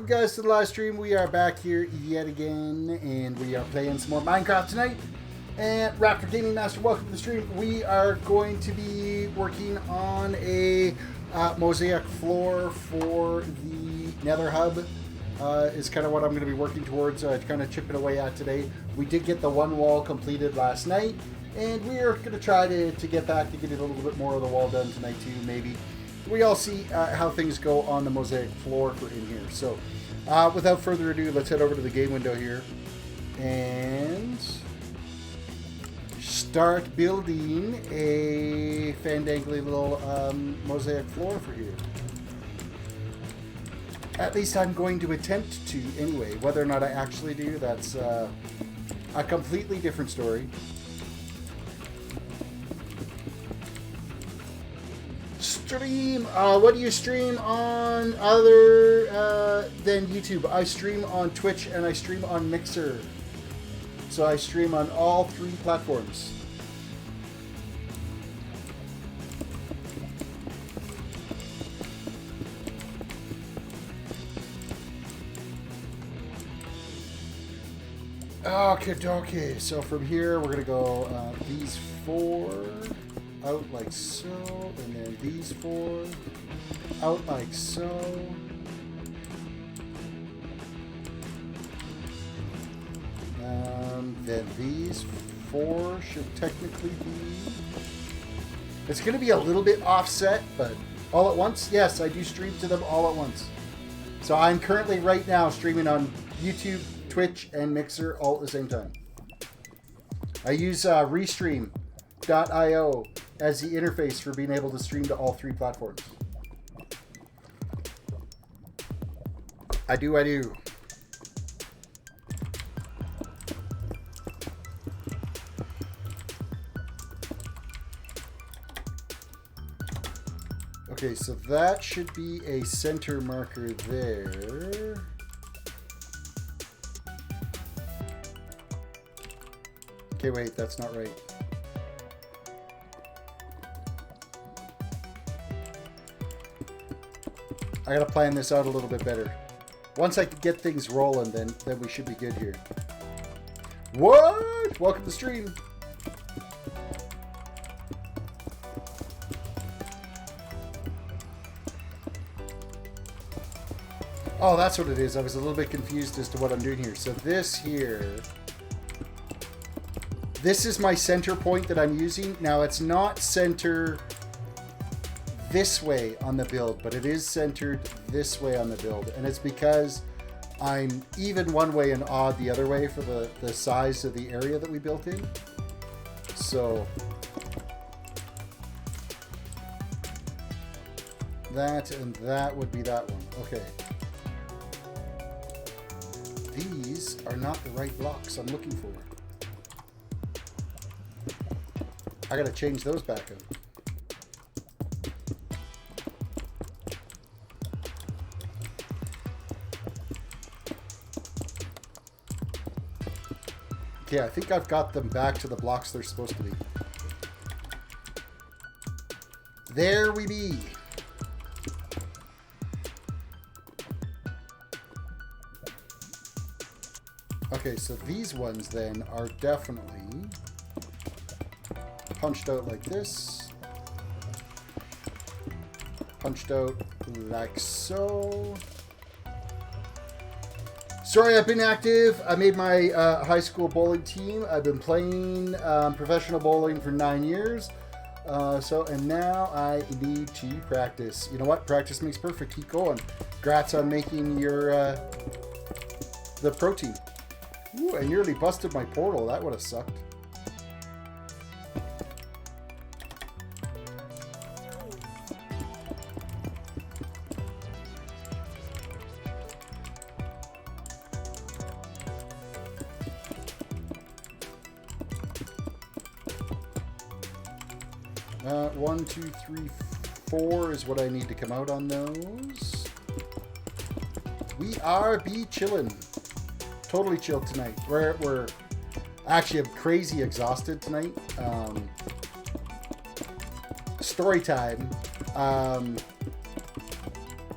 guys to the live stream. We are back here yet again, and we are playing some more Minecraft tonight. And Raptor Gaming Master, welcome to the stream. We are going to be working on a mosaic floor for the Nether Hub. Is kind of what I'm going to be working towards, kind of chipping away at today. We did get the one wall completed last night, and we are going to try to get back to get a little bit more of the wall done tonight too, maybe. We all see how things go on the mosaic floor for in here. So without further ado, let's head over to the game window here and start building a fandangly little mosaic floor for here. At least I'm going to attempt to anyway. Whether or not I actually do, that's a completely different story. Stream. What do you stream on other than YouTube? I stream on Twitch and I stream on Mixer. So I stream on all 3 platforms. Okay. So from here, we're going to go these 4 out like so, and then these 4 out like so. Then these 4 should technically be... It's going to be a little bit offset, but all at once? Yes, I do stream to them all at once. So I'm currently right now streaming on YouTube, Twitch, and Mixer all at the same time. I use Restream.io as the interface for being able to stream to all 3 platforms. I do. Okay, so that should be a center marker there. Okay, wait, that's not right. I gotta plan this out a little bit better. Once I can get things rolling, then we should be good here. What? Welcome to the stream. Oh, that's what it is. I was a little bit confused as to what I'm doing here. So this here, this is my center point that I'm using. Now it's not center this way on the build, but it is centered this way on the build. And it's because I'm even one way and odd the other way for the size of the area that we built in. So that and that would be that one. Okay. These are not the right blocks I'm looking for. I gotta change those back up. Okay, I think I've got them back to the blocks they're supposed to be. There we be. Okay, so these ones then are definitely punched out like this. Punched out like so. Sorry, I've been active. I made my high school bowling team. I've been playing professional bowling for 9 years. And now I need to practice. You know what? Practice makes perfect. Keep going. Congrats on making your the pro team. Ooh, I nearly busted my portal. That would have sucked. One, 2, 3, 4 is what I need to come out on those. We are be chillin'. Totally chilled tonight. We're actually, I'm crazy exhausted tonight. Story time.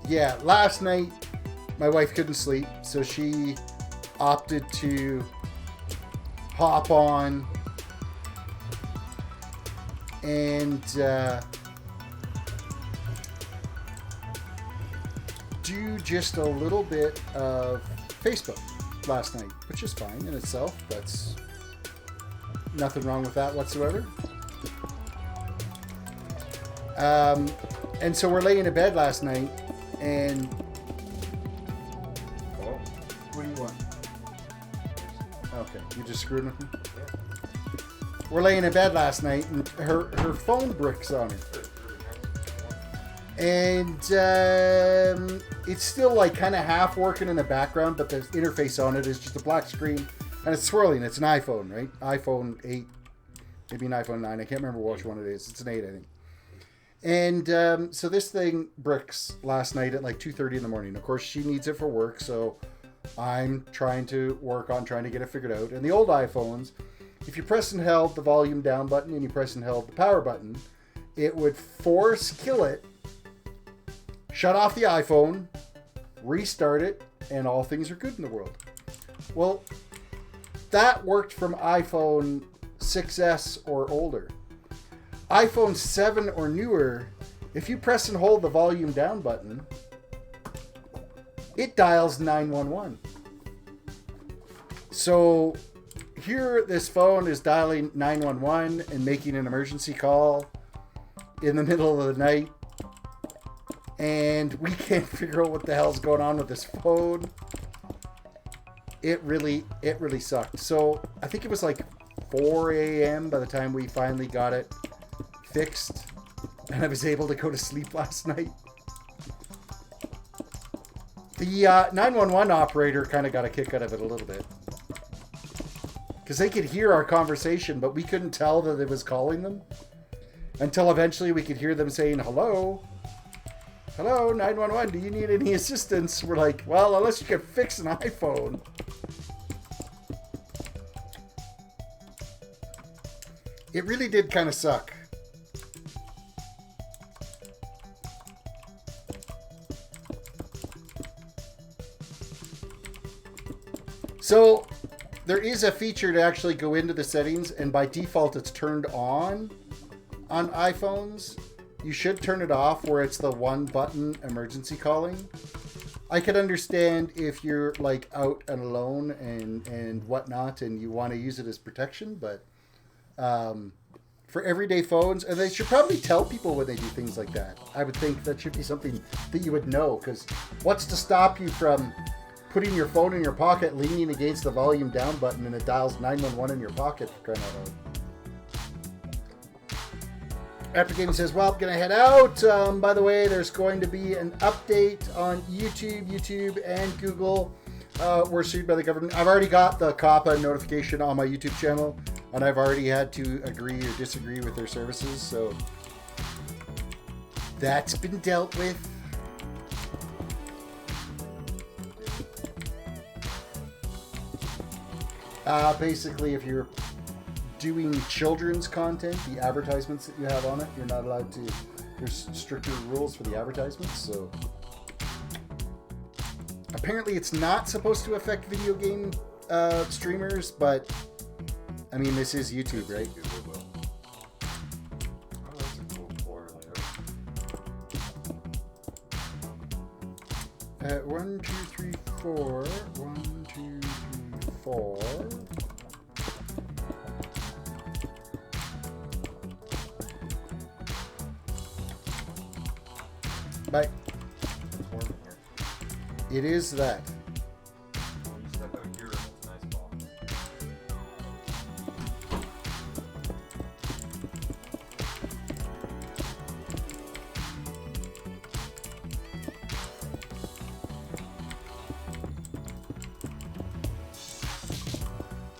Yeah, last night my wife couldn't sleep, so she opted to hop on and do just a little bit of Facebook last night, which is fine in itself. That's nothing wrong with that whatsoever. And so we're laying in bed last night, and what do you want? Okay, you just screwing with me? We're laying in bed last night, and her phone bricks on her. And it's still like kind of half working in the background, but the interface on it is just a black screen, and it's swirling. It's an iPhone, right? iPhone 8, maybe an iPhone 9. I can't remember which one it is. It's an 8, I think. And so this thing bricks last night at like 2:30 in the morning. Of course, she needs it for work, so I'm trying to work on trying to get it figured out. And the old iPhones, if you press and held the volume down button and you press and held the power button, it would force kill it, shut off the iPhone, restart it, and all things are good in the world. Well, that worked from iPhone 6S or older. iPhone 7 or newer, if you press and hold the volume down button, it dials 911. So here this phone is dialing 911 and making an emergency call in the middle of the night, and we can't figure out what the hell's going on with this phone. It really sucked. So I think it was like 4 a.m. by the time we finally got it fixed, and I was able to go to sleep last night. The 911 operator kind of got a kick out of it a little bit, because they could hear our conversation, but we couldn't tell that it was calling them until eventually we could hear them saying, hello, 911, do you need any assistance? We're like, well, unless you can fix an iPhone. It really did kind of suck. So there is a feature to actually go into the settings, and by default it's turned on iPhones. You should turn it off where it's the one button emergency calling. I could understand if you're like out and alone and whatnot and you want to use it as protection, but for everyday phones, and they should probably tell people when they do things like that. I would think that should be something that you would know, because what's to stop you from putting your phone in your pocket, leaning against the volume down button, and it dials 911 in your pocket, for crying out loud. After Gaming says, well, I'm going to head out. By the way, there's going to be an update on YouTube, and Google. We're sued by the government. I've already got the COPPA notification on my YouTube channel, and I've already had to agree or disagree with their services, so that's been dealt with. Basically, if you're doing children's content, the advertisements that you have on it, you're not allowed to. There's stricter rules for the advertisements, so apparently it's not supposed to affect video game streamers, but I mean, this is YouTube, right? Oh, that's a cool 4 later. 1, 2, 3, 4. 1, 2, 3, 4. Bye. It is that. When you step out here, it's a nice ball.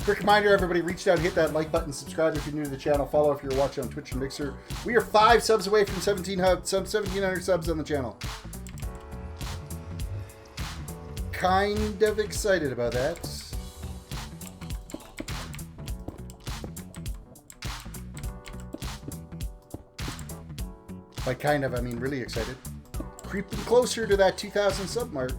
Quick reminder, everybody, reach out, hit that like button, subscribe if you're new to the channel, follow if you're watching on Twitch and Mixer. We are 5 subs away from 1,700 subs on the channel. Kind of excited about that. By kind of, I mean really excited. Creeping closer to that 2,000 sub mark.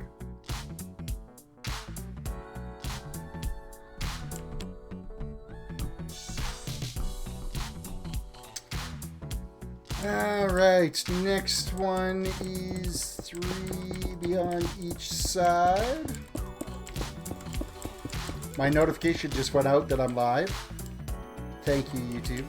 All right, next one is 3 beyond each side. My notification just went out that I'm live. Thank you, YouTube.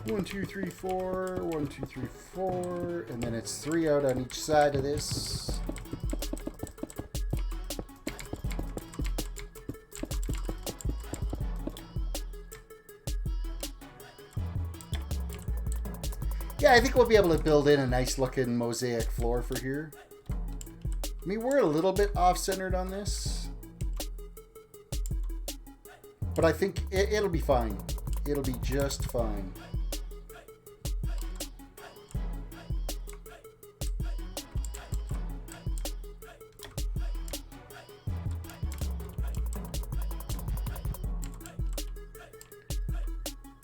One, two, three, four. 1, 2, 3, 4. And then it's 3 out on each side of this. Yeah, I think we'll be able to build in a nice looking mosaic floor for here. I mean, we're a little bit off-centered on this. But I think it'll be fine. It'll be just fine.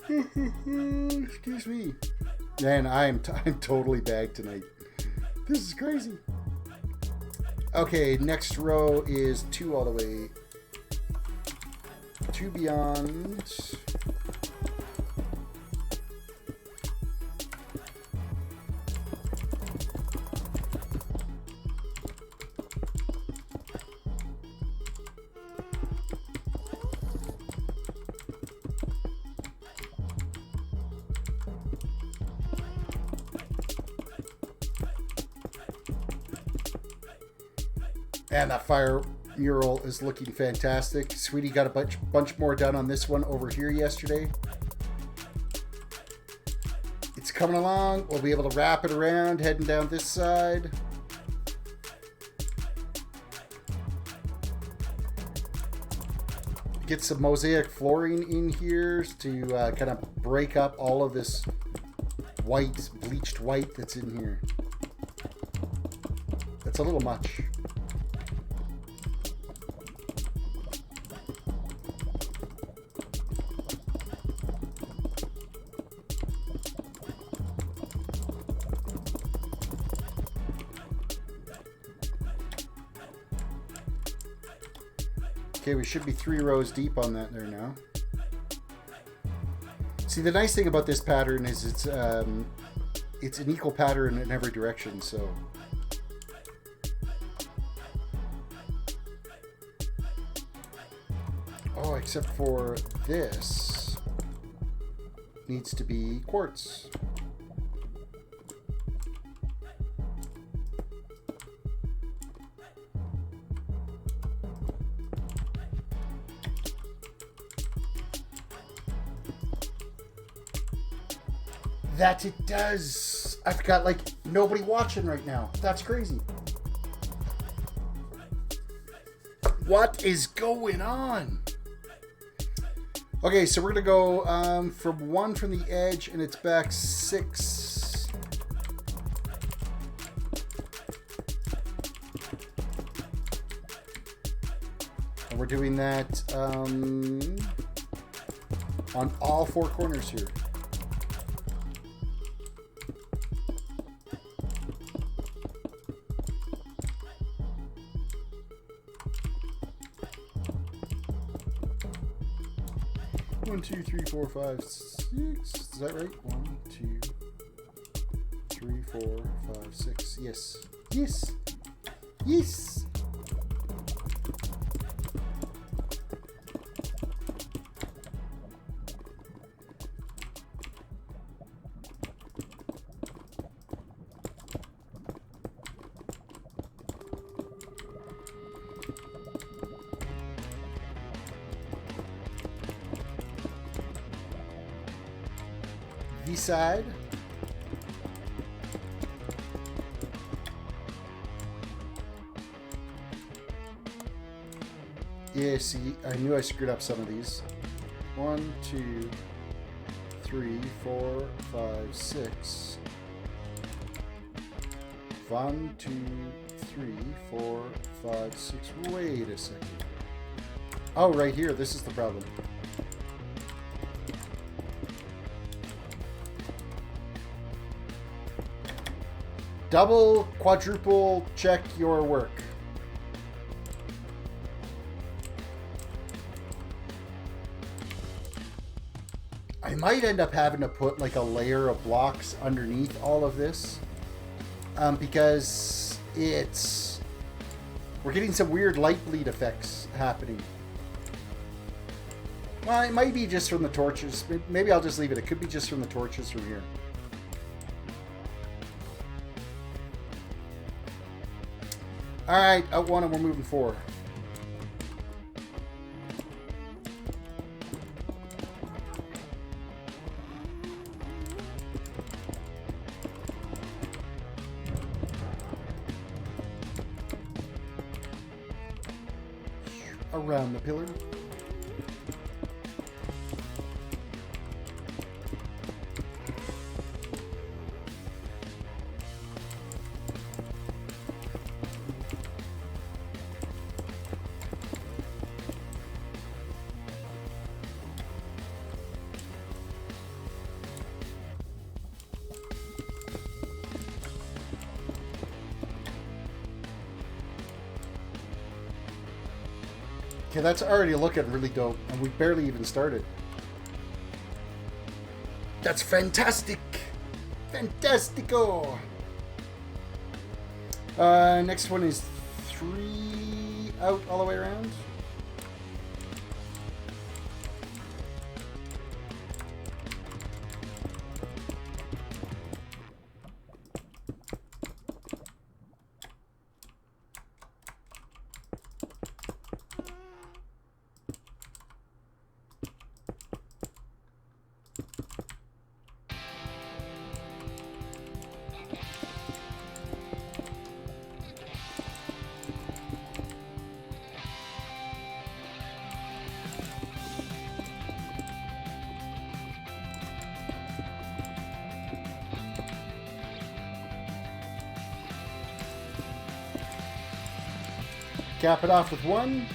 Excuse me. Man, I'm totally bagged tonight. This is crazy. Okay, next row is 2 all the way. 2 beyond. And that fire mural is looking fantastic. Sweetie got a bunch more done on this one over here yesterday. It's coming along. We'll be able to wrap it around heading down this side. Get some mosaic flooring in here to kind of break up all of this white, bleached white that's in here. That's a little much. Okay, we should be 3 rows deep on that there now. See, the nice thing about this pattern is it's an equal pattern in every direction, so. Oh, except for this needs to be quartz. That it does. I've got like nobody watching right now. That's crazy. What is going on? Okay, so we're gonna go from 1 from the edge, and it's back 6. And we're doing that on all 4 corners here. One, 2, 3, 4, 5, 6. Is that right? 1, 2, 3, 4, 5, 6. Yes. Yes. Yes. Side. Yeah, see, I knew I screwed up some of these. 1, 2, 3, 4, 5, 6. 1, 2, 3, 4, 5, 6. Wait a second. Oh, right here. This is the problem. Double, quadruple check your work. I might end up having to put like a layer of blocks underneath all of this because we're getting some weird light bleed effects happening. Well, it might be just from the torches. Maybe I'll just leave it. It could be just from the torches from here. Alright, out one and we're moving forward. Around the pillar. Okay, that's already looking really dope, and we barely even started. That's fantastic! Fantastico! Next one is 3 out all the way around. Cap it off with 1.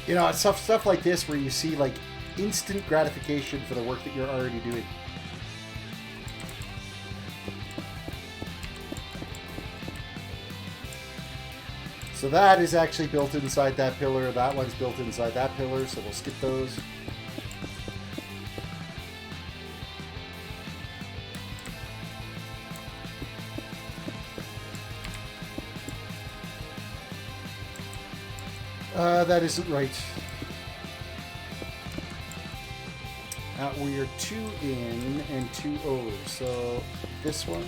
You know, it's stuff like this where you see like instant gratification for the work that you're already doing. So that is actually built inside that pillar. That one's built inside that pillar, so we'll skip those. That isn't right. We are 2 in and 2 over. So this one.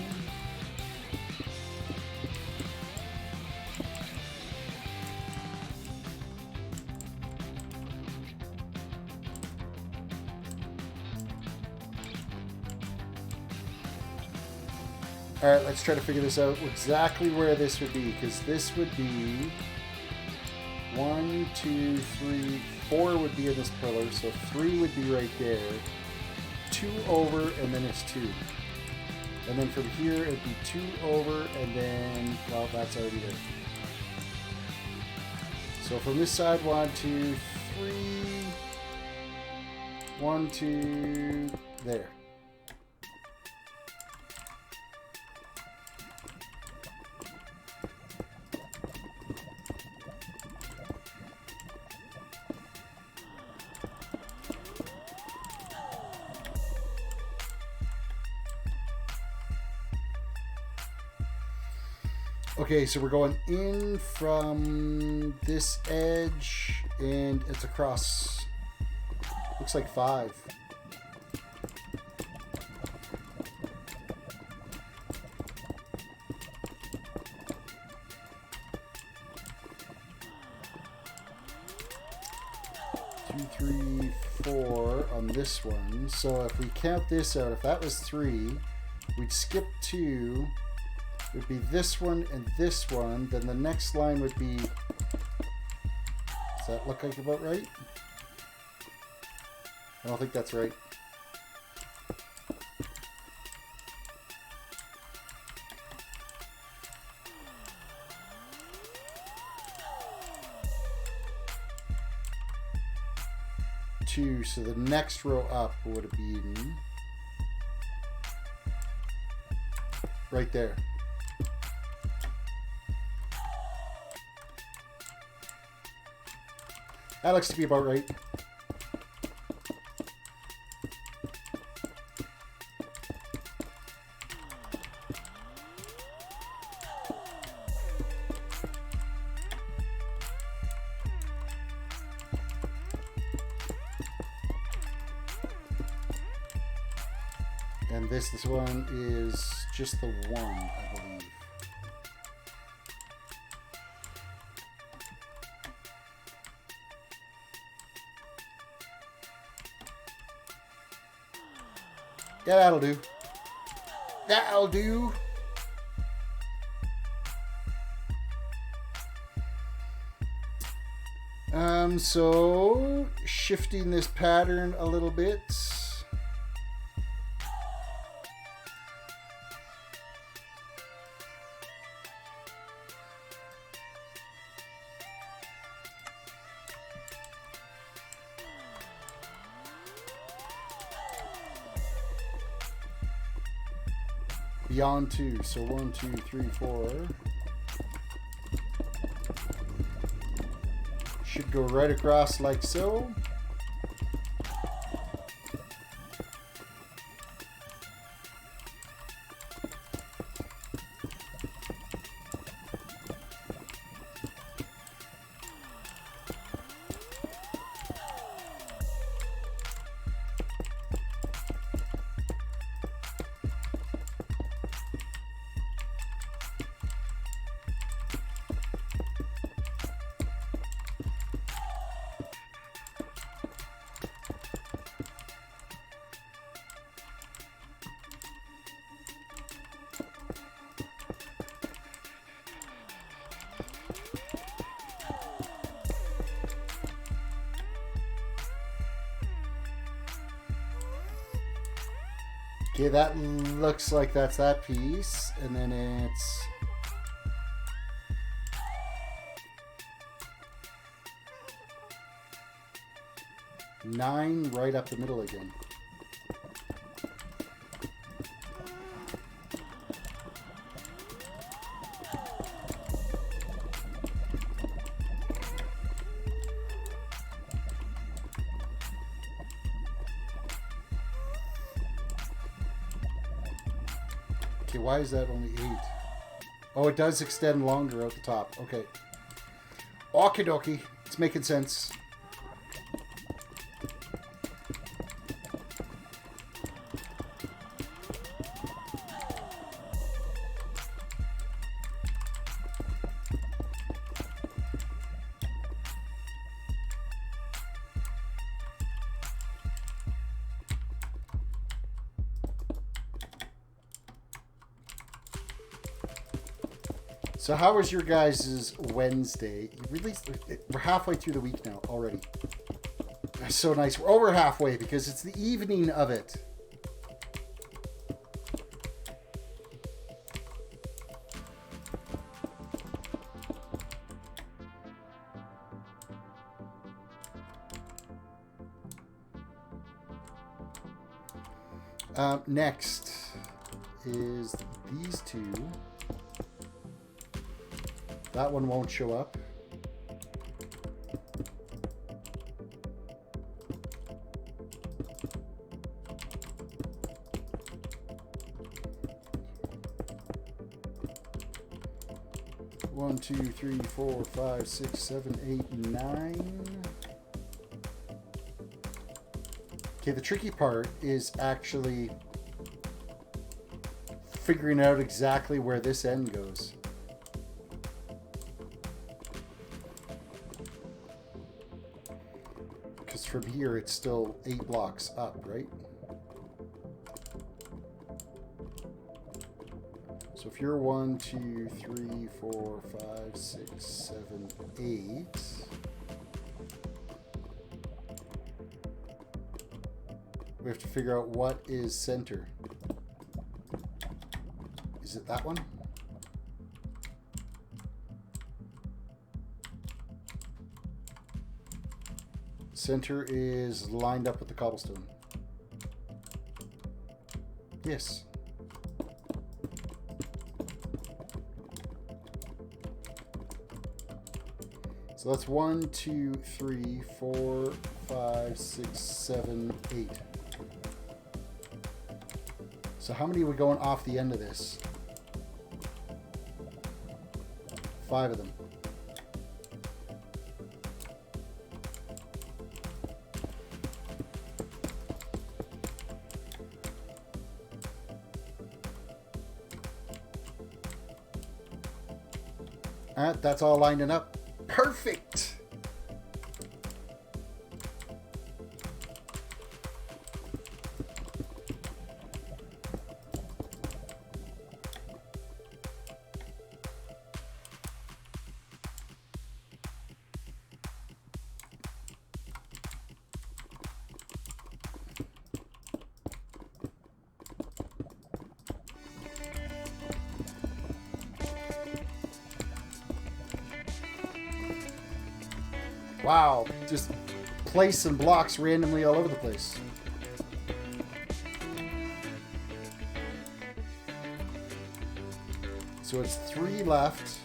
Alright, let's try to figure this out exactly where this would be, because this would be 1, 2, 3, 4 would be in this pillar, so 3 would be right there. 2 over, and then it's 2. And then from here, it'd be 2 over, and then, well, that's already there. So from this side, 1, 2, 3, 1, 2, there. Okay, so we're going in from this edge, and it's across. Looks like 5. 4 on this one. So if we count this out, if that was 3, we'd skip 2. It would be this one and this one. Then the next line would be... Does that look like about right? I don't think that's right. So the next row up would have been right there. That looks to be about right. And this one is just the one, I believe. Yeah, that'll do. That'll do. So shifting this pattern a little bit. Beyond 2, so 1, 2, 3, 4. Should go right across like so. Okay, that looks like that's that piece, and then it's nine right up the middle again. Okay, why is that only 8? Oh, it does extend longer out the top. Okay. Okie dokie. It's making sense. So how was your guys' Wednesday? We're halfway through the week now already. That's so nice. We're over halfway because it's the evening of it. Next is these two. That one won't show up. One, two, three, 4, 5, 6, 7, 8, 9. Okay, the tricky part is actually figuring out exactly where this end goes. from here, it's still 8 blocks up, right? So if you're 1, 2, 3, 4, 5, 6, 7, 8. We have to figure out what is center. Is it that one? Center is lined up with the cobblestone. Yes. So that's 1, 2, 3, 4, 5, 6, 7, 8. So how many are we going off the end of this? 5 of them. Alright, that's all lining up. Perfect! Wow, just placing blocks randomly all over the place. So it's 3 left.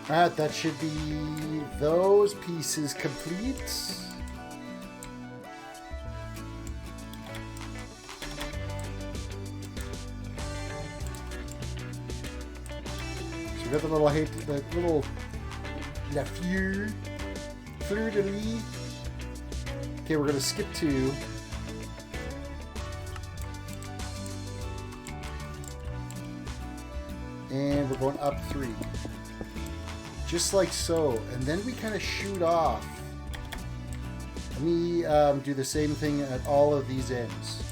Alright, that should be those pieces complete. So we got the little la fleur de lis. Okay, we're gonna skip 2. And we're going up 3. Just like so, and then we kind of shoot off. Let me do the same thing at all of these ends.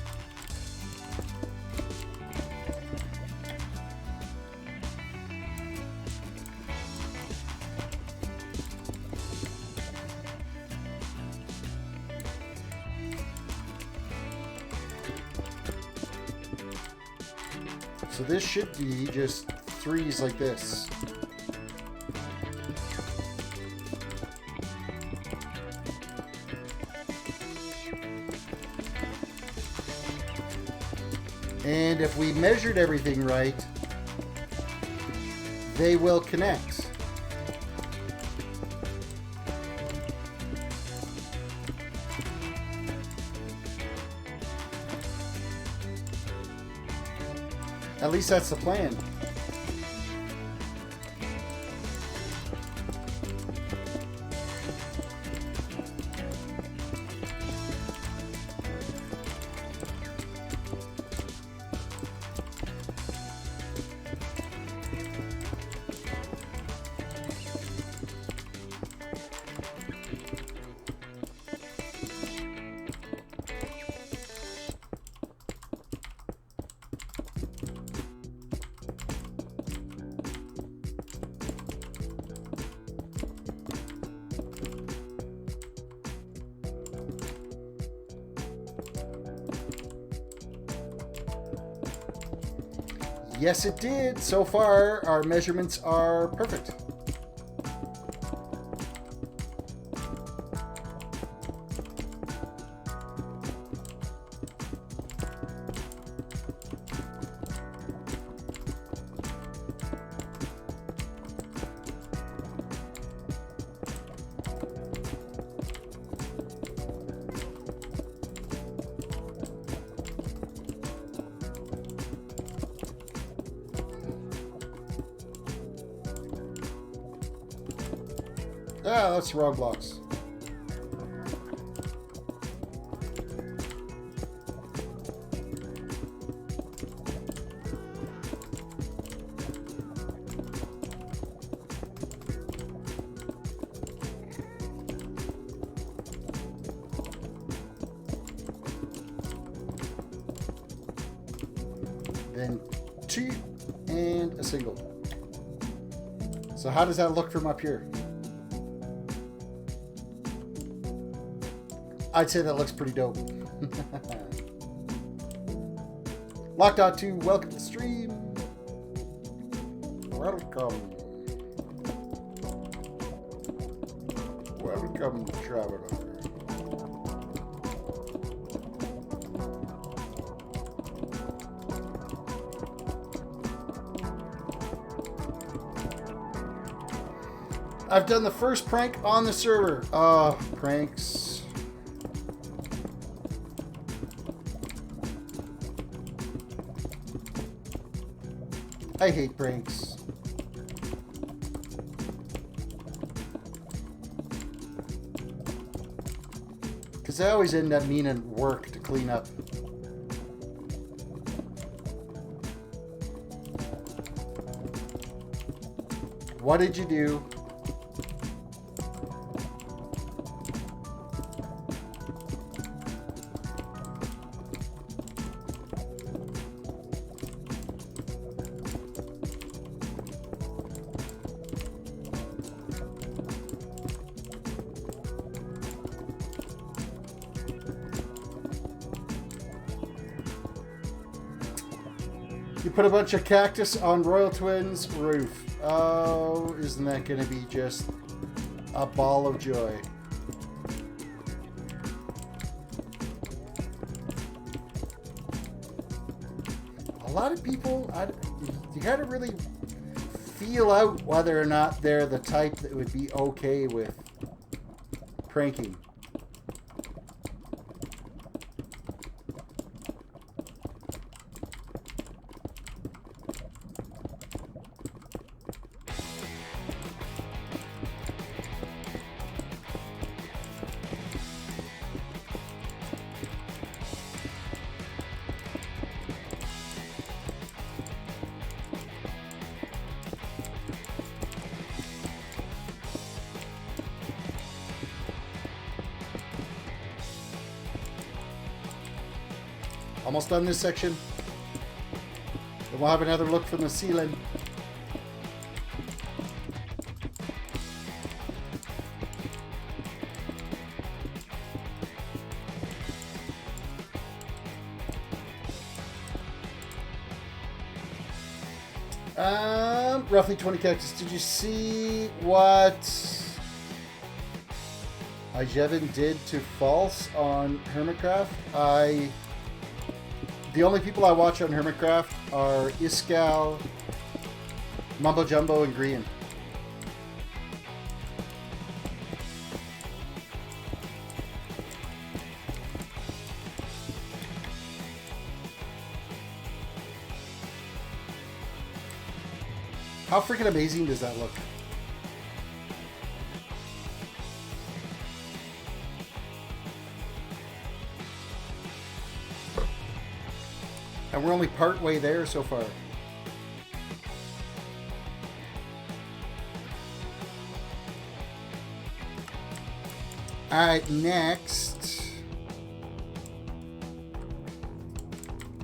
So this should be just 3s like this. And if we measured everything right, they will connect. At least that's the plan. Yes, it did. So far, our measurements are perfect. Ah, that's the wrong blocks. Then 2 and a single. So how does that look from up here? I'd say that looks pretty dope. Lock.2, welcome to the stream. Welcome. Welcome, traveler. I've done the first prank on the server. Pranks. I hate pranks. Because I always end up meaning work to clean up. What did you do? You put a bunch of cactus on Royal Twins' roof. Oh, isn't that going to be just a ball of joy? A lot of people, you got to really feel out whether or not they're the type that would be okay with pranking. Almost done this section. Then we'll have another look from the ceiling. Roughly 20 cactus. Did you see what Jevin did to False on Hermitcraft? The only people I watch on Hermitcraft are Iskal, Mumbo Jumbo, and Grian. How freaking amazing does that look? And we're only part way there so far. Alright, next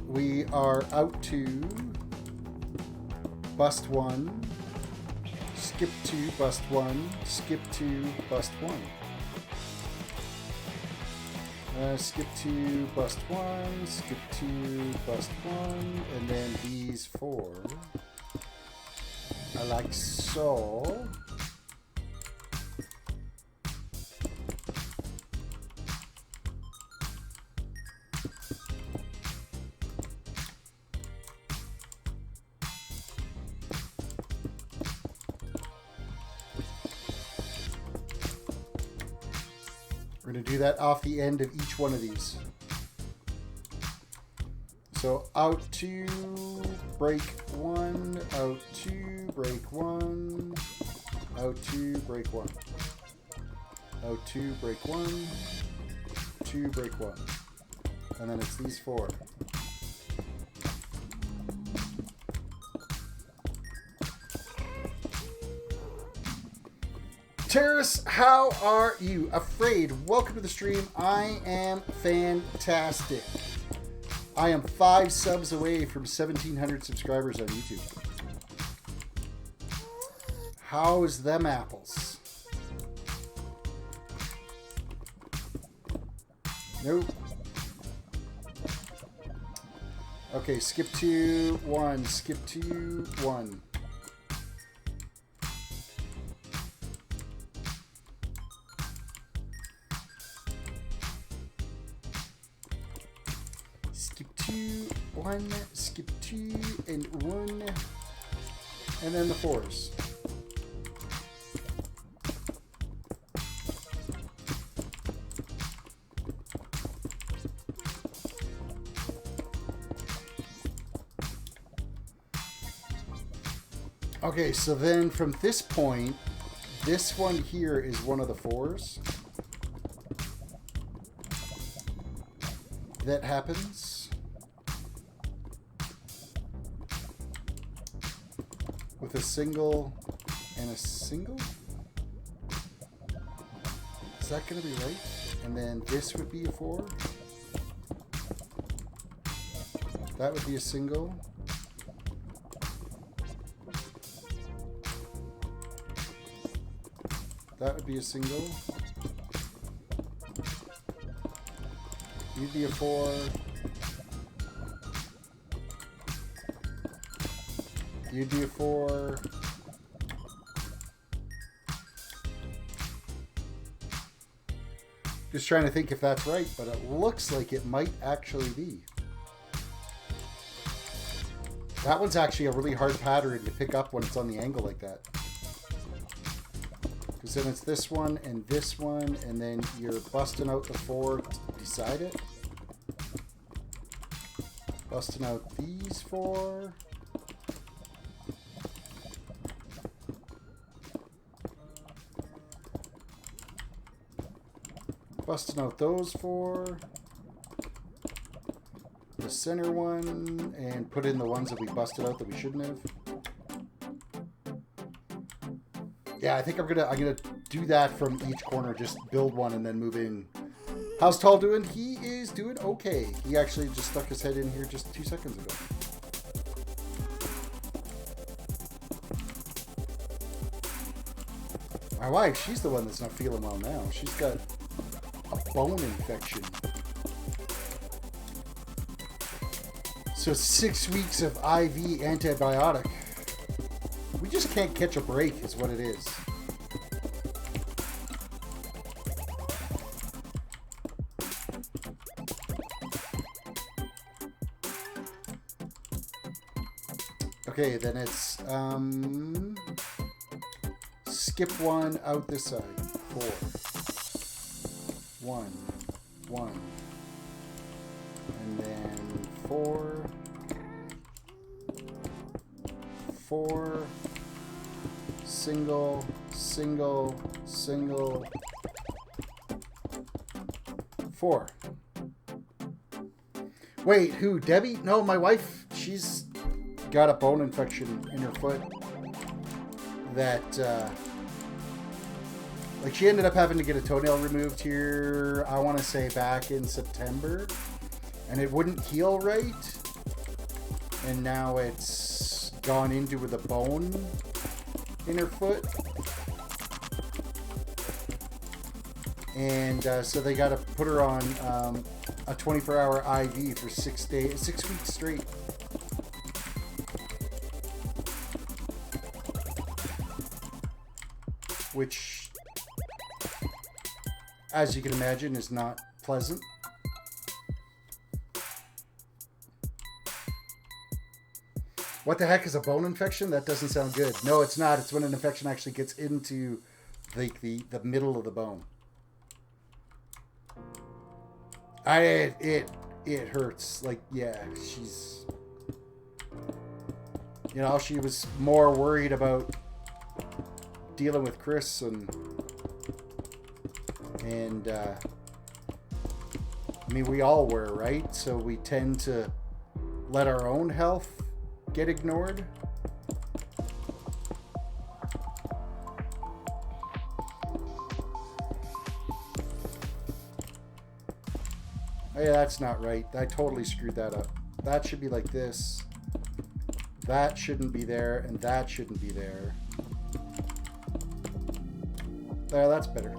we are out to bust 1, skip 2, bust 1, skip 2, bust 1. Skip 2, bust 1, skip 2, bust 1, and then these 4. I like so. We're going to do that off the end of each one of these. So out 2, break 1, out 2, break 1, out 2, break 1, out 2, break 1, 2, break 1. And then it's these 4. Terrace, how are you? Afraid. Welcome to the stream. I am fantastic. I am 5 subs away from 1,700 subscribers on YouTube. How's them apples? Nope. Okay, skip 2, 1, skip 2, 1. Skip 2, 1, skip 2, and 1, and then the 4s. Okay, so then from this point, this one here is one of the 4s. That happens. With a single and a single? Is that going to be right? And then this would be a 4. That would be a single. That would be a single. You'd be a 4. You'd be a 4. Just trying to think if that's right, but it looks like it might actually be. That one's actually a really hard pattern to pick up when it's on the angle like that. Because then it's this one, and then you're busting out the 4 to decide it. Busting out these 4. Busting out those 4. The center one, and put in the ones that we busted out that we shouldn't have. Yeah, I think I'm gonna do that from each corner. Just build one and then move in. How's Tall doing? He is doing okay. He actually just stuck his head in here just 2 seconds ago. My wife, she's the one that's not feeling well now. She's got a bone infection. So 6 weeks of IV antibiotic. We just can't catch a break is what it is. Okay, then it's skip 1 out this side. 4. 1. 1. And then 4. 4. Single, single, single. 4. Wait, who? Debbie? No, my wife. She's got a bone infection in her foot that like she ended up having to get a toenail removed here, I want to say back in September, and it wouldn't heal right, and now it's gone into with a bone in her foot. And so they got to put her on a 24-hour IV for 6 weeks straight. Which, as you can imagine, is not pleasant. What the heck is a bone infection? That doesn't sound good. No, it's not. It's when an infection actually gets into the middle of the bone. It hurts. Like, yeah, she's, you know, she was more worried about dealing with Chris and I mean, we all were, right? So we tend to let our own health get ignored. Hey, that's not right. I totally screwed that up. That should be like this. That shouldn't be there, and that shouldn't be there. There, that's better.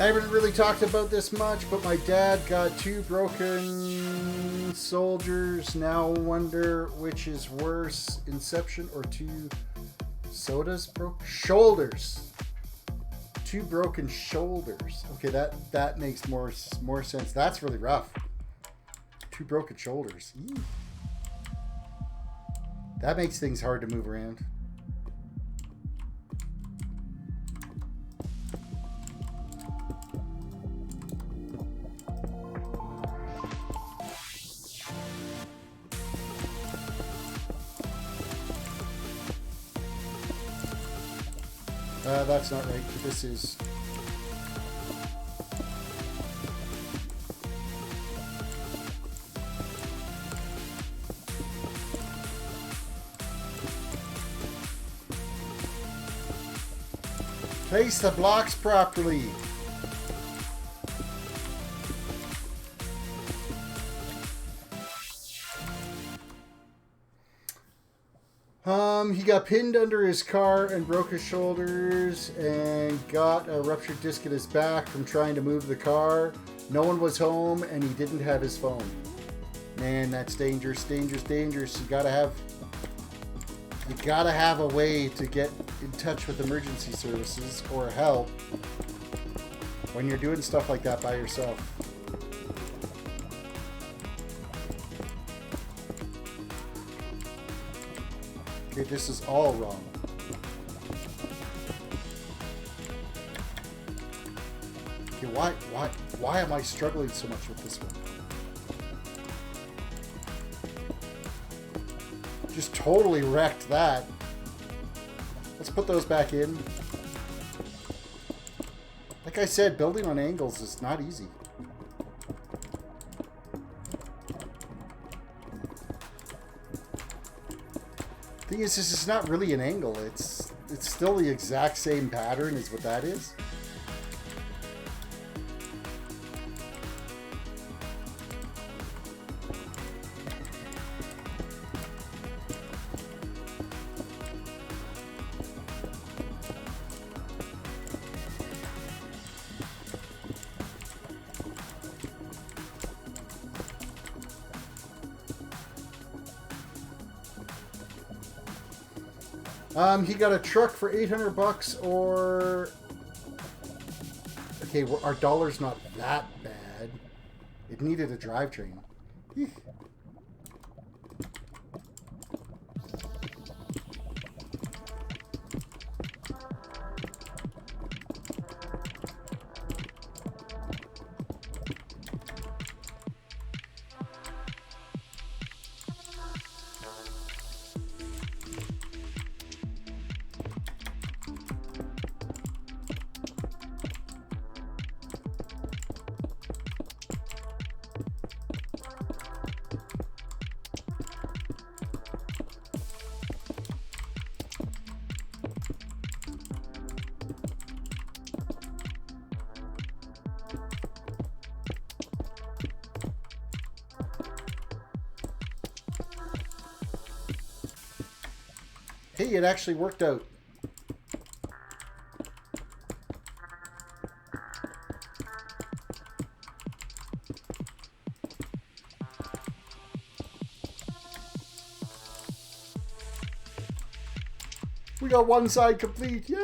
I haven't really talked about this much, but my dad got 2 broken soldiers. Now wonder which is worse, Inception or 2 sodas broke shoulders. 2 broken shoulders. Okay, that makes more sense. That's really rough. 2 broken shoulders. Eee. That makes things hard to move around. That's not right. This is... Place the blocks properly. He got pinned under his car and broke his shoulders and got a ruptured disc in his back from trying to move the car. No one was home and he didn't have his phone. Man, that's dangerous, dangerous, dangerous. You gotta have a way to get in touch with emergency services or help when you're doing stuff like that by yourself. Okay, this is all wrong. Okay, why am I struggling so much with this one? Just totally wrecked that. Let's put those back in. Like I said, building on angles is not easy. Thing is, this is not really an angle. It's still the exact same pattern as what that is. He got a truck for $800 or... Okay, well, our dollar's not that bad. It needed a drivetrain. Hey, it actually worked out. We got one side complete. Yay!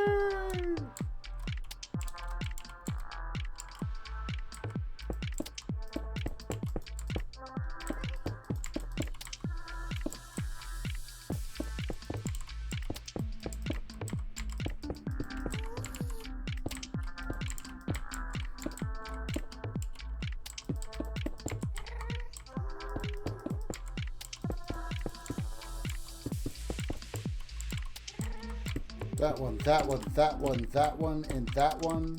That one, that one, that one, that one, and that one.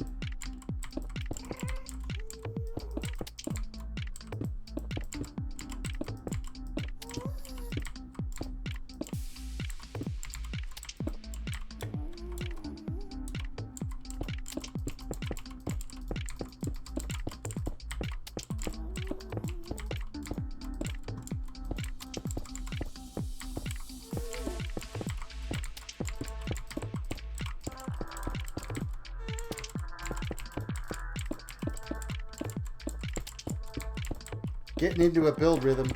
Getting into a build rhythm.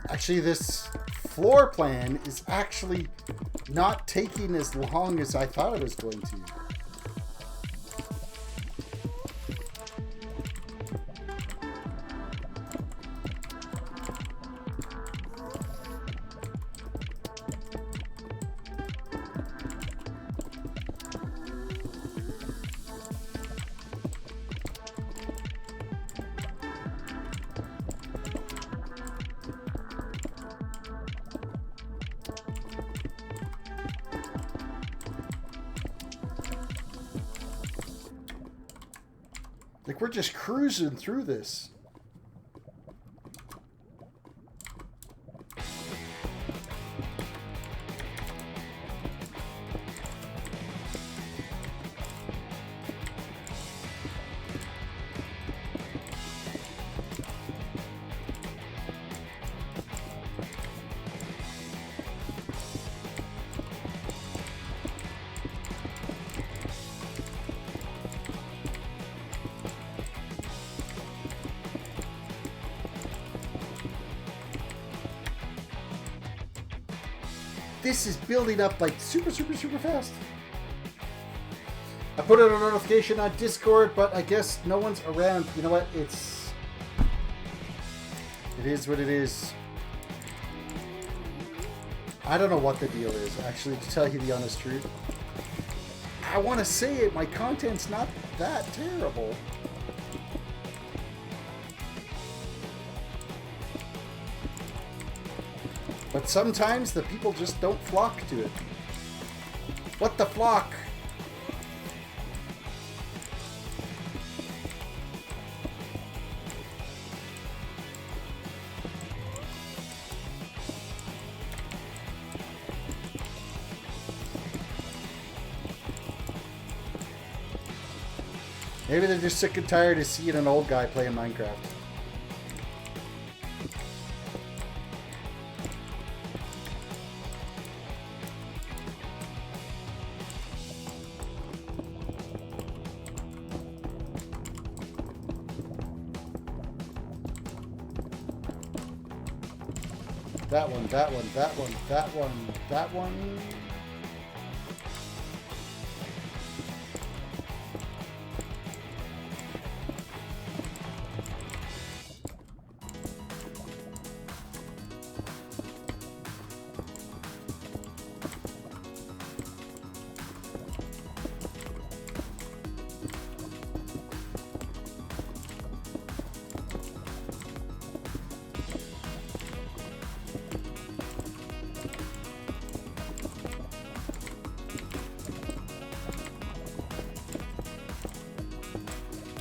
Actually, this floor plan is actually not taking as long as I thought it was going to. Like, we're just cruising through this. This is building up like super fast. I put out a notification on Discord, but I guess no one's around. You know what? It is what it is. I don't know what the deal is, actually, to tell you the honest truth. I want to say it. My content's not that terrible. But sometimes the people just don't flock to it. What the flock? Maybe they're just sick and tired of seeing an old guy playing Minecraft. That one, that one, that one, that one, that one.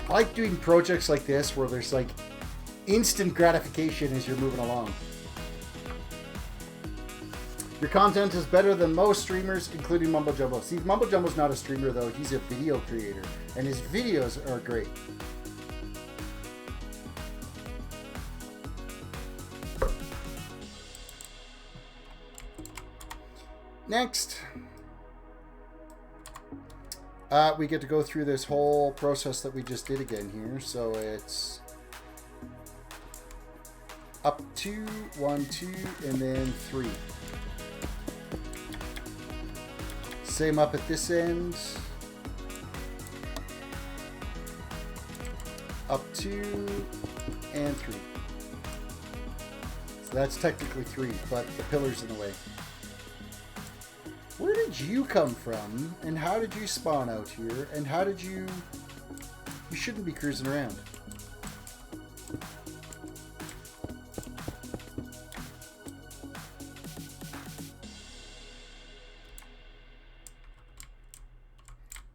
I like doing projects like this where there's like instant gratification as you're moving along. Your content is better than most streamers, including Mumbo Jumbo. See, Mumbo Jumbo's not a streamer, though. He's a video creator, and his videos are great. Next, we get to go through this whole process that we just did again here. So it's up 2, 1, 2, and then 3. Same up at this end. Up 2 and 3. So that's technically 3, but the pillar's in the way. Where did you come from? And how did you spawn out here? And how did you... You shouldn't be cruising around.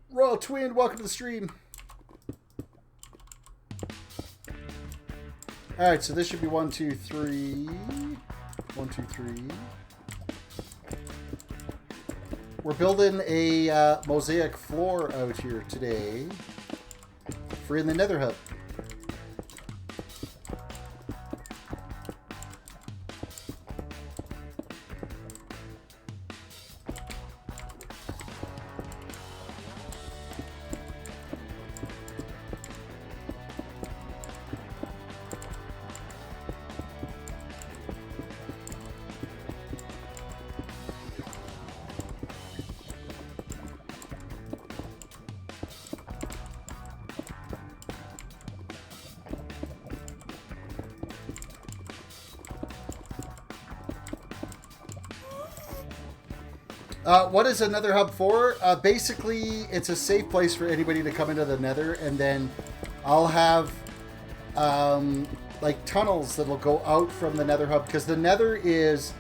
Royal Twin, welcome to the stream. Alright, so this should be 1, 2, 3. 1, 2, 3. We're building a mosaic floor out here today for in the Nether Hub. What is a Nether Hub for? Basically, it's a safe place for anybody to come into the Nether, and then I'll have like tunnels that'll go out from the Nether Hub, because the Nether is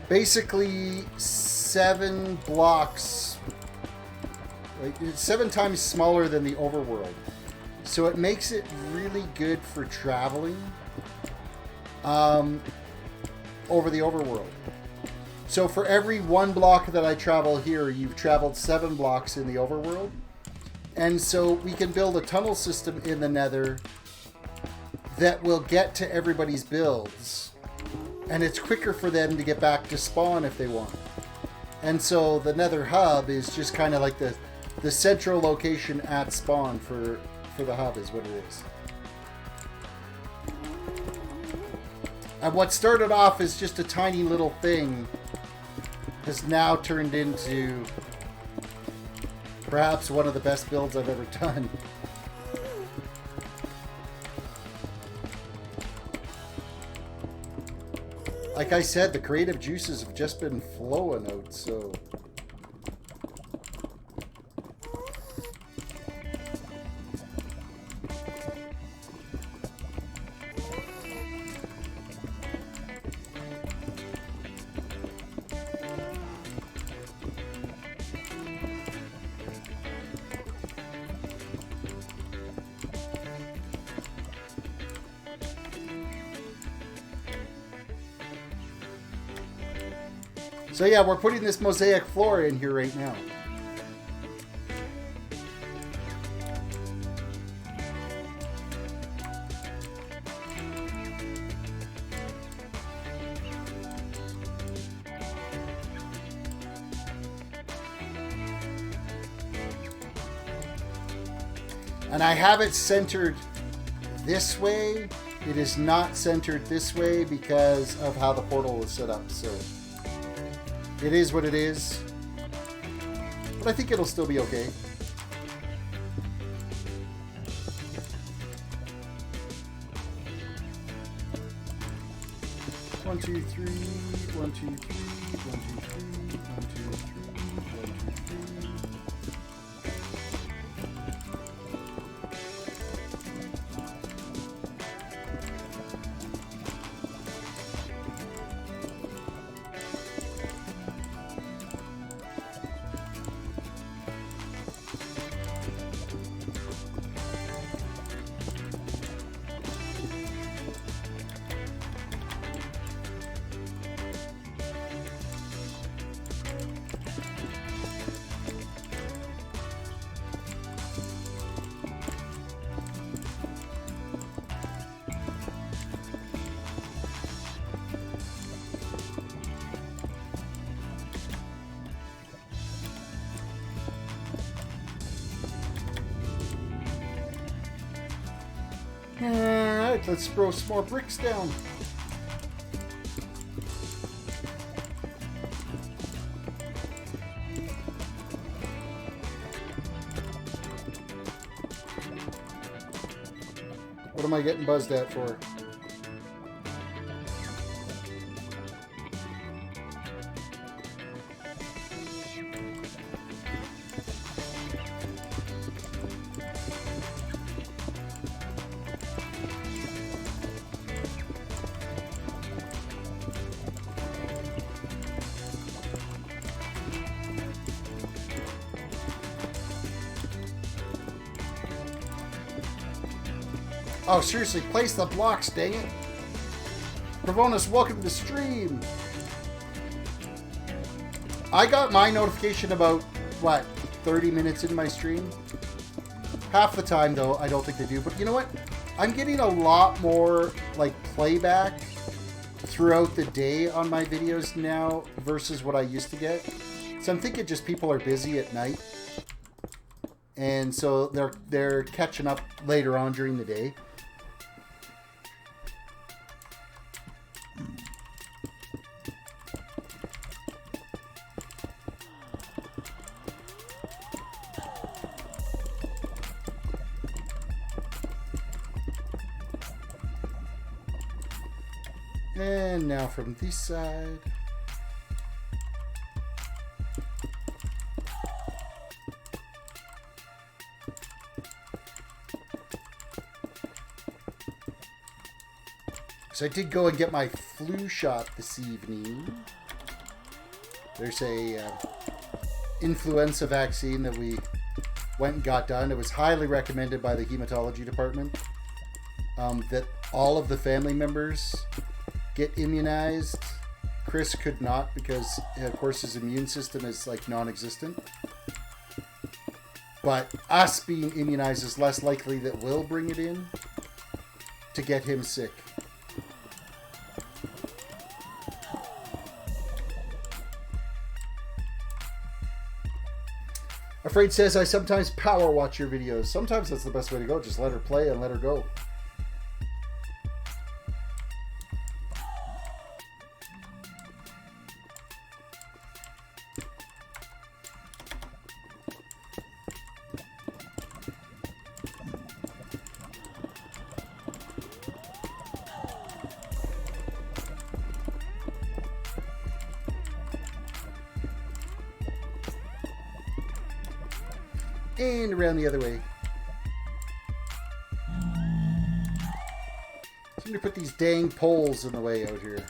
basically 7 blocks, like it's 7 times smaller than the overworld, so it makes it really good for traveling over the overworld. So for every 1 block that I travel here, you've traveled 7 blocks in the overworld. And so we can build a tunnel system in the Nether that will get to everybody's builds. And it's quicker for them to get back to spawn if they want. And so the Nether Hub is just kind of like the central location at spawn for the hub is what it is. And what started off as just a tiny little thing has now turned into perhaps one of the best builds I've ever done. Like I said, the creative juices have just been flowing out, so... So yeah, we're putting this mosaic floor in here right now. And I have it centered this way. It is not centered this way because of how the portal is set up, so... It is what it is, but I think it'll still be okay. One, two, three, 1, 2, 3, 1, 2, 3, 1, 2, 3, 1, 2, 3, 1, 2, 3. Alright, let's throw some more bricks down. What am I getting buzzed at for? Oh, seriously, place the blocks, dang it. Pravonis, welcome to the stream. I got my notification about, what, 30 minutes into my stream? Half the time, though, I don't think they do. But you know what? I'm getting a lot more, like, playback throughout the day on my videos now versus what I used to get. So I'm thinking just people are busy at night. And so they're catching up later on during the day. And now from this side. So I did go and get my flu shot this evening. There's a influenza vaccine that we went and got done. It was highly recommended by the hematology department that all of the family members get immunized. Chris could not because, of course, his immune system is like non-existent. But us being immunized is less likely that we'll bring it in to get him sick. Afraid says, I sometimes power watch your videos. Sometimes that's the best way to go. Just let her play and let her go. And around the other way. So I'm going to put these dang poles in the way out here.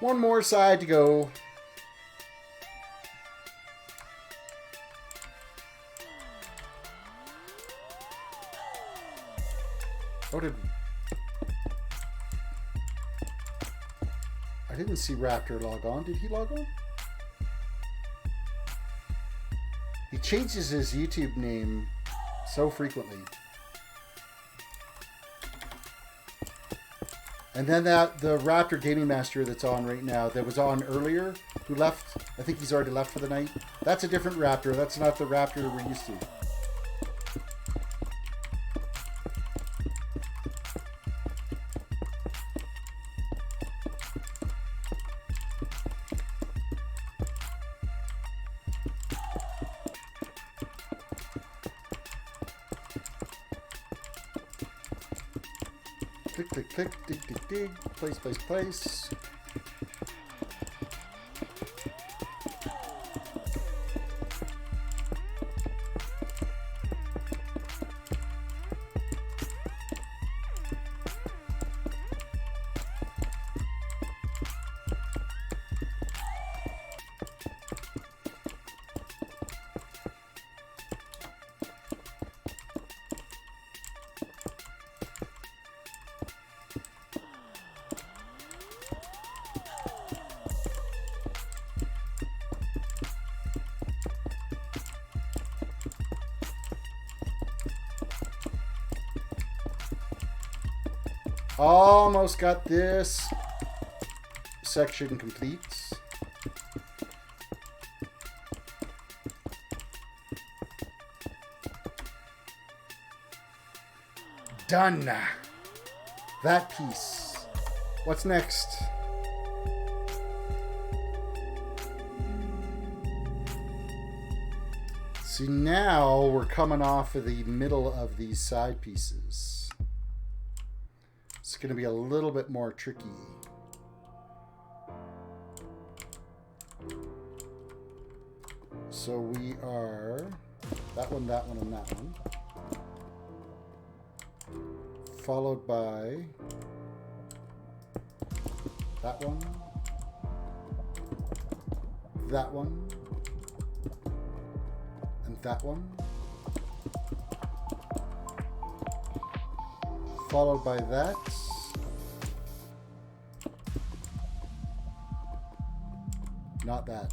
One more side to go. Oh, I didn't see Raptor log on. Did he log on? He changes his YouTube name so frequently. And then the Raptor Gaming Master that's on right now, that was on earlier, who left, I think he's already left for the night. That's a different Raptor. That's not the Raptor we're used to. Click, click, click, dig, dig, dig, place, place, place. Almost got this section complete. Done. That piece. What's next? See, now we're coming off of the middle of these side pieces. It's going to be a little bit more tricky. So we are that one, and that one. Followed by that one, and that one, followed by that, not that.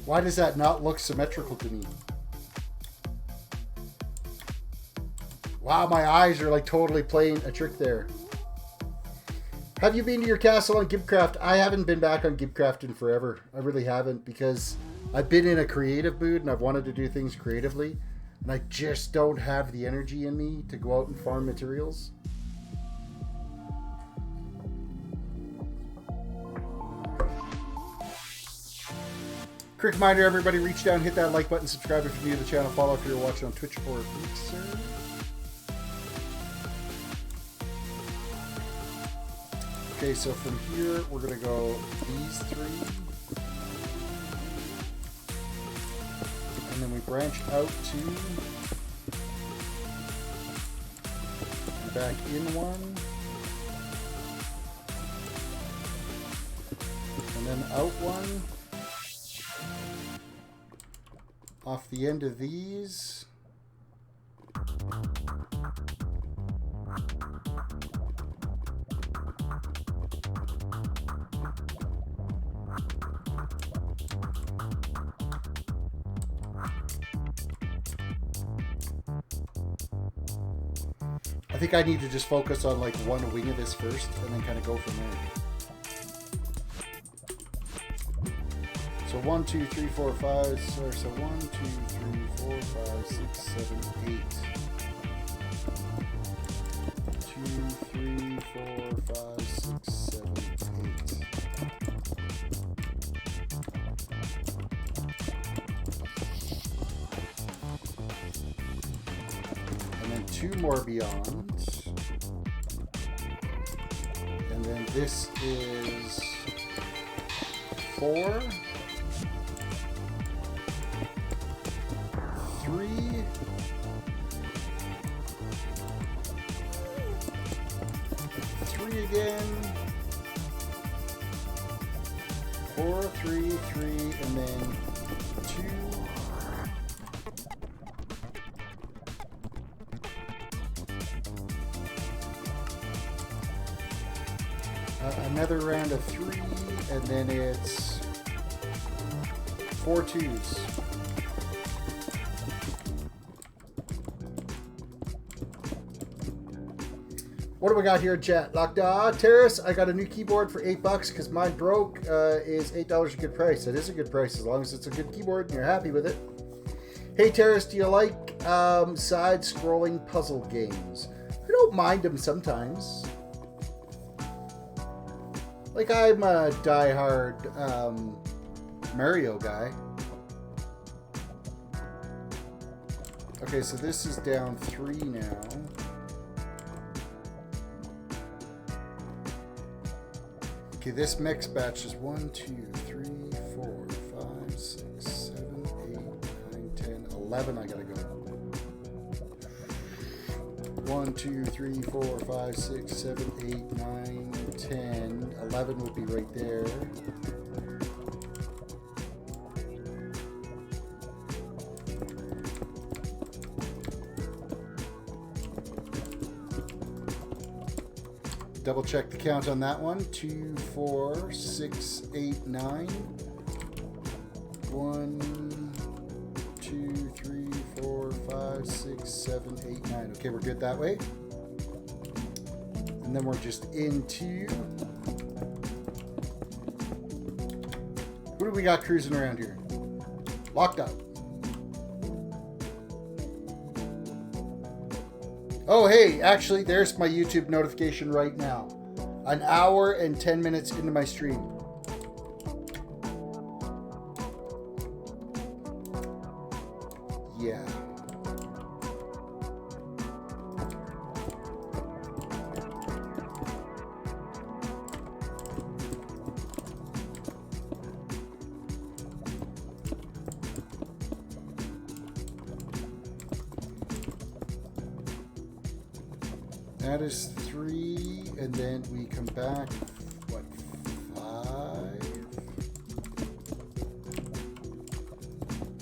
Why does that not look symmetrical to me? Wow, my eyes are like totally playing a trick there. Have you been to your castle on Gibcraft? I haven't been back on Gibcraft in forever. I really haven't, because I've been in a creative mood and I've wanted to do things creatively. And I just don't have the energy in me to go out and farm materials. Quick reminder, everybody, reach down, hit that like button, subscribe if you're new to the channel, follow if you're watching on Twitch or Mixer. Okay, so from here, we're going to go these three. And then we branch out to back in one. And then out one. Off the end of these. I think I need to just focus on like one wing of this first and then kind of go from there. So 1, 2, 3, 4, 5. So 1, 2, 3, 4, 5, 6, 7, 8. 2, 3, 4, 5, 6, 7, 8. And then 2 more beyond. And then this is 4. 3, 3 again, 4, 3, 3, and then 2. Another round of 3, and then it's 4 2s. What do we got here, chat? Lockda Terrace, I got a new keyboard for $8 because mine broke. Is $8 a good price? It is a good price as long as it's a good keyboard and you're happy with it. Hey Terrace, do you like side-scrolling puzzle games? I don't mind them sometimes. Like, I'm a die-hard Mario guy. Okay, so this is down 3 now. Okay, this mix batch is 1, 2, 3, 4, 5, 6, 7, 8, 9, 10, 11. I gotta go. 1, 2, 3, 4, 5, 6, 7, 8, 9, 10. 11 would be right there. Double check the count on that one. 2, 4, 6, 8, 9. 1, 2, 3, 4, 5, 6, 7, 8, 9. Okay, we're good that way. And then we're just into... Who do we got cruising around here? Locked up. Oh, hey, actually, there's my YouTube notification right now. 1 hour and 10 minutes into my stream. Yeah. That is 3, and then we come back, what, 5?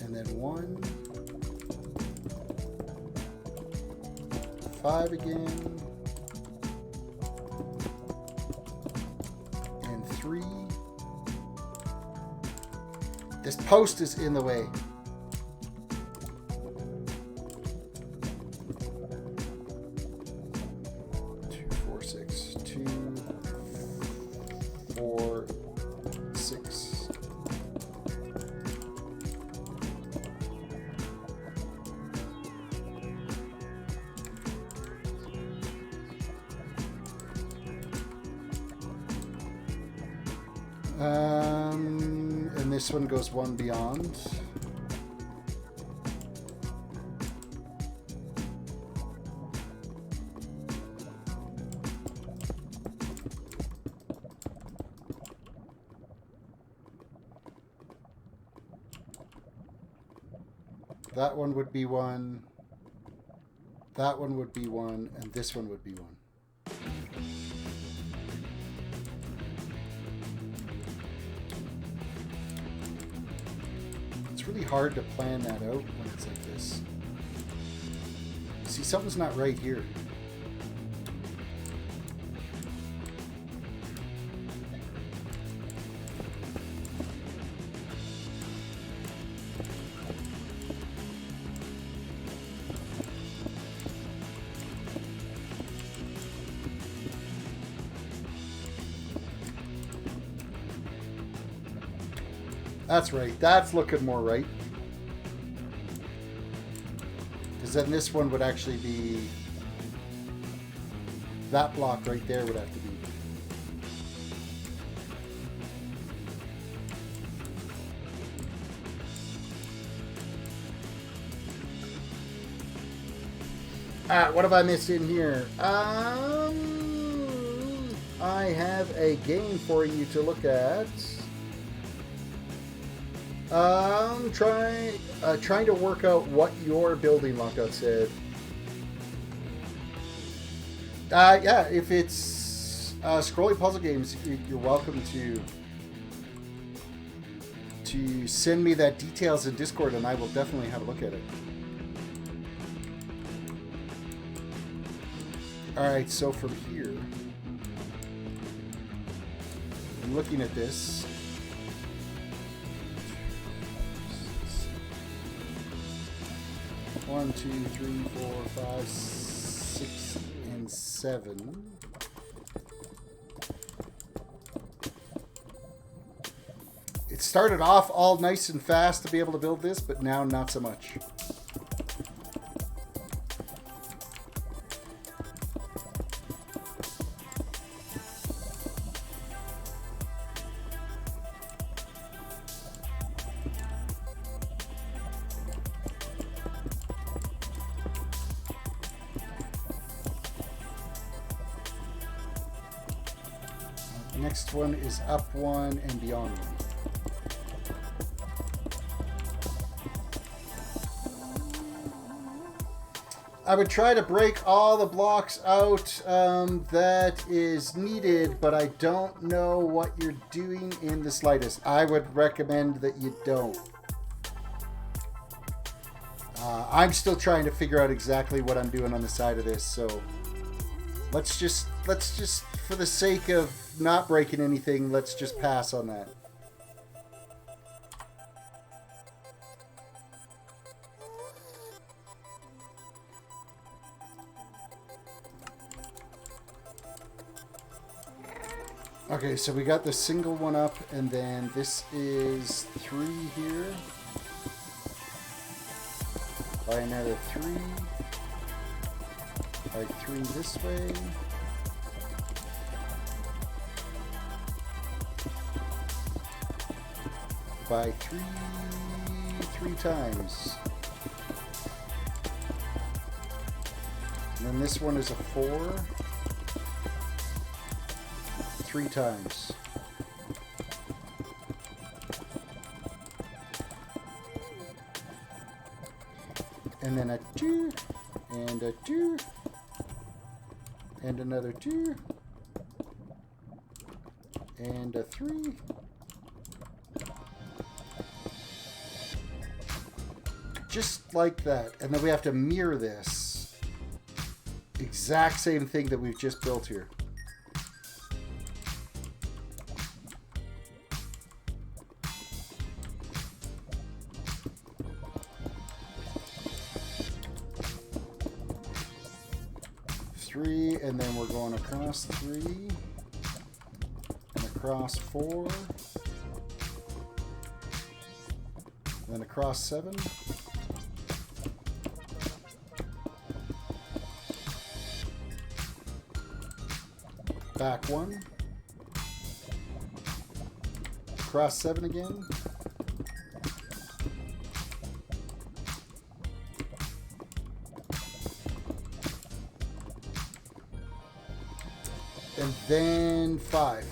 And then 1. 5 again. And 3. This post is in the way. 2, 4, 6. And this one goes 1 beyond. That one would be 1. That one would be 1, and this one would be 1. It's really hard to plan that out when it's like this. See, something's not right here. That's right. That's looking more right. Because then this one would actually be... That block right there would have to be... Alright, what have I missed in here? I have a game for you to look at. Trying to work out what your building lockout said. Yeah, if it's scrolly puzzle games, you're welcome to send me that details in Discord, and I will definitely have a look at it. All right, so from here, I'm looking at this. 1, 2, 3, 4, 5, 6, and 7. It started off all nice and fast to be able to build this, but now not so much. Next one is up one and beyond one. I would try to break all the blocks out that is needed, but I don't know what you're doing in the slightest. I would recommend that you don't. I'm still trying to figure out exactly what I'm doing on the side of this, so let's just, for the sake of not breaking anything, let's just pass on that. Okay, so we got the single one up, and then this is 3 here. By another 3. By 3 this way. By 3 times. And then this one is a 4. 3 times. And then a 2, and a 2, and another 2, and a 3. Just like that. And then we have to mirror this. Exact same thing that we've just built here. And then we're going across 3 and across 4, then across 7, back 1, across 7 again, and then 5.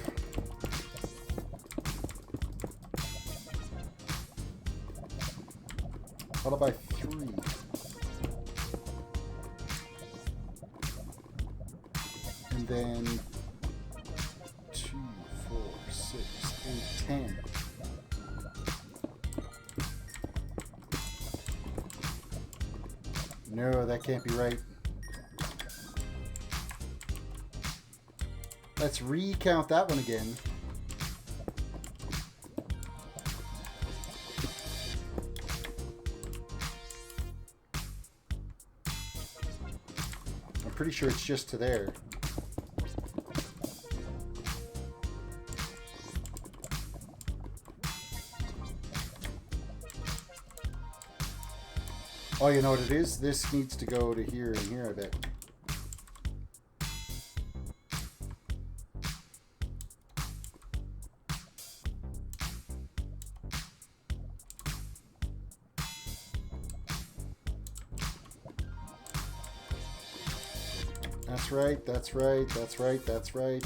Followed by 3. And then 2, 4, 6, 8, 10. No, that can't be right. Let's recount that one again. I'm pretty sure it's just to there. Oh, you know what it is? This needs to go to here and here, I bet. That's right, that's right, that's right, that's right.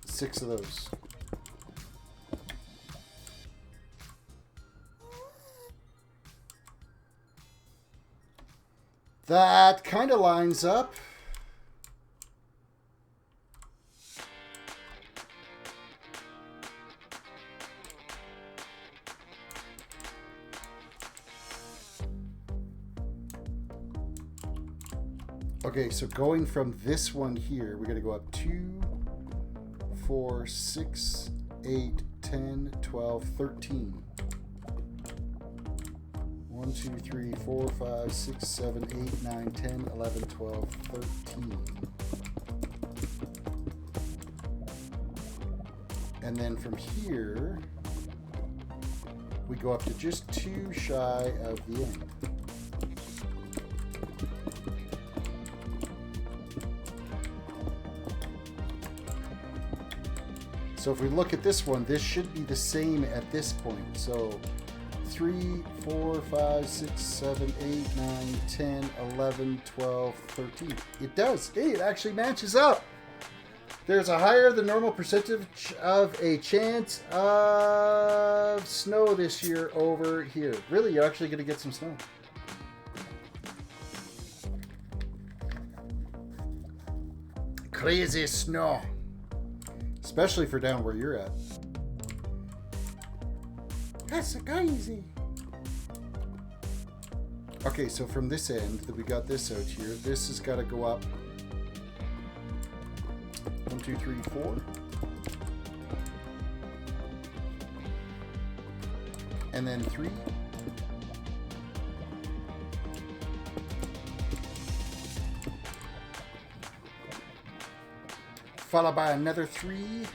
Six of those. That kind of lines up. Okay, so going from this one here, we're going to go up 2, 4, 6, 8, 10, 12, 13. 1, 2, 3, 4, 5, 6, 7, 8, 9, 10, 11, 12, 13. And then from here, we go up to just 2 shy of the end. So if we look at this one, this should be the same at this point. So 3, 4, 5, 6, 7, 8, 9, 10, 11, 12, 13. It does. Hey, it actually matches up. There's a higher than normal percentage of a chance of snow this year over here. Really, you're actually going to get some snow. Crazy snow. Especially for down where you're at. That's crazy. Okay, so from this end, that we got this out here, this has got to go up 1, 2, 3, 4. And then 3. Followed by another 3.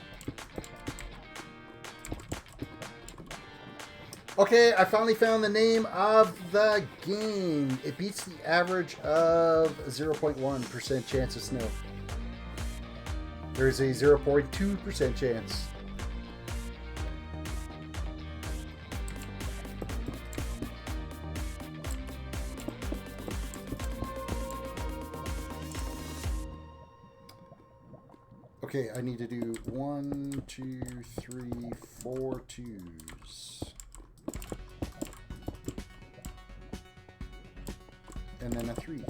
Okay, I finally found the name of the game. It beats the average of 0.1% chance of snow. There's a 0.2% chance. Okay, I need to do 1, 2, 3, 4 twos. And then a 3.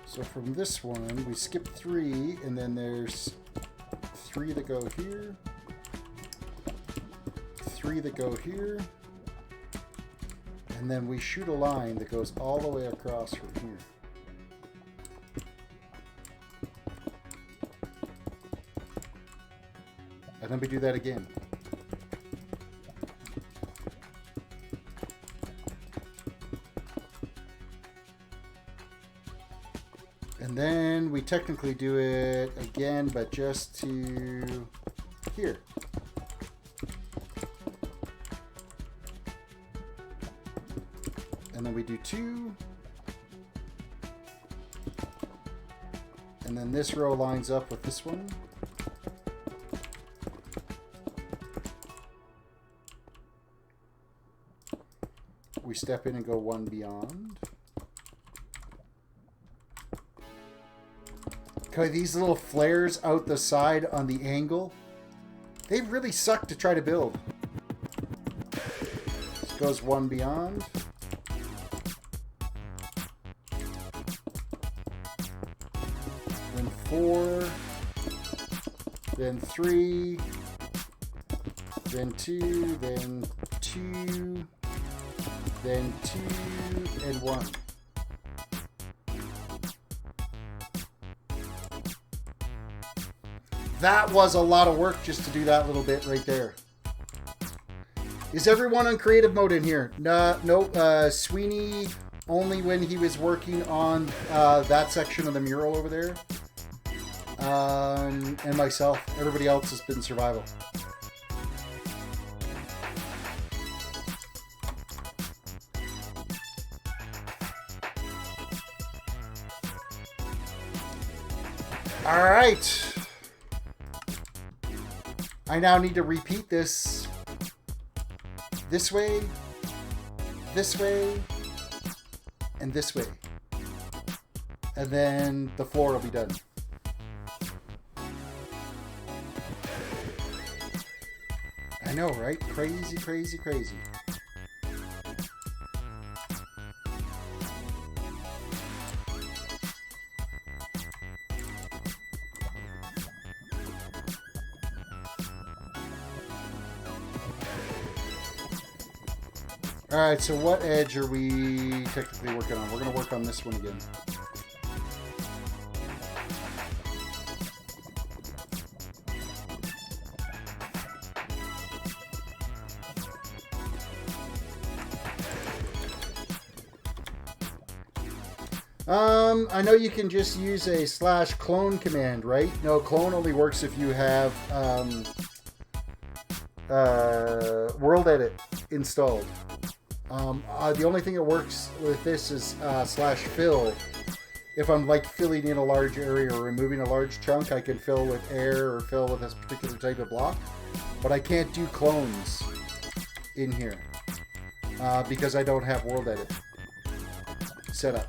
So from this one, we skip 3, and then there's 3 that go here, 3 that go here, and then we shoot a line that goes all the way across from here. And then we do that again. And then we technically do it again, but just to here. And then we do 2. And then this row lines up with this one. We step in and go 1 beyond. Okay, these little flares out the side on the angle, they really suck to try to build. This goes 1 beyond. Then 4. Then 3. Then 2. Then 2. Then 2 and 1. That was a lot of work just to do that little bit right there. Is everyone on creative mode in here? No, Sweeney only when he was working on that section of the mural over there. And myself. Everybody else has been survival. All right. I now need to repeat this way, and this way. And then the floor will be done. I know, right? Crazy, crazy, crazy. Alright, so what edge are we technically working on? We're going to work on this one again. I know you can just use a /clone command, right? No, clone only works if you have world edit installed. The only thing that works with this is /fill. If I'm like filling in a large area or removing a large chunk, I can fill with air or fill with this particular type of block. But I can't do clones in here because I don't have world edit set up.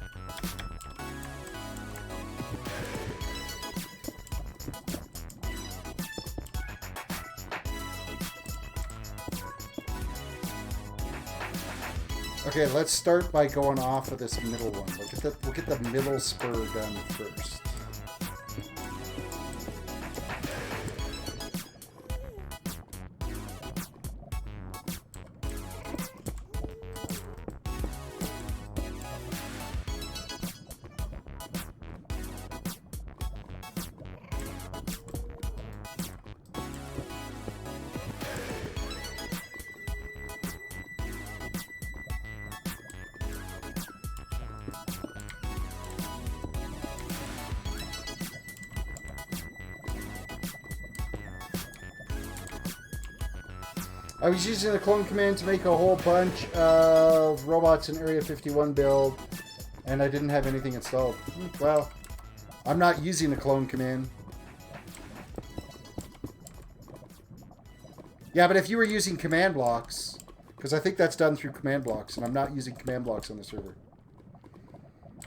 Okay, let's start by going off of this middle one. We'll get the middle spur done first. I was using the clone command to make a whole bunch of robots in Area 51 build, and I didn't have anything installed. Well, I'm not using the clone command. Yeah, but if you were using command blocks, because I think that's done through command blocks, and I'm not using command blocks on the server.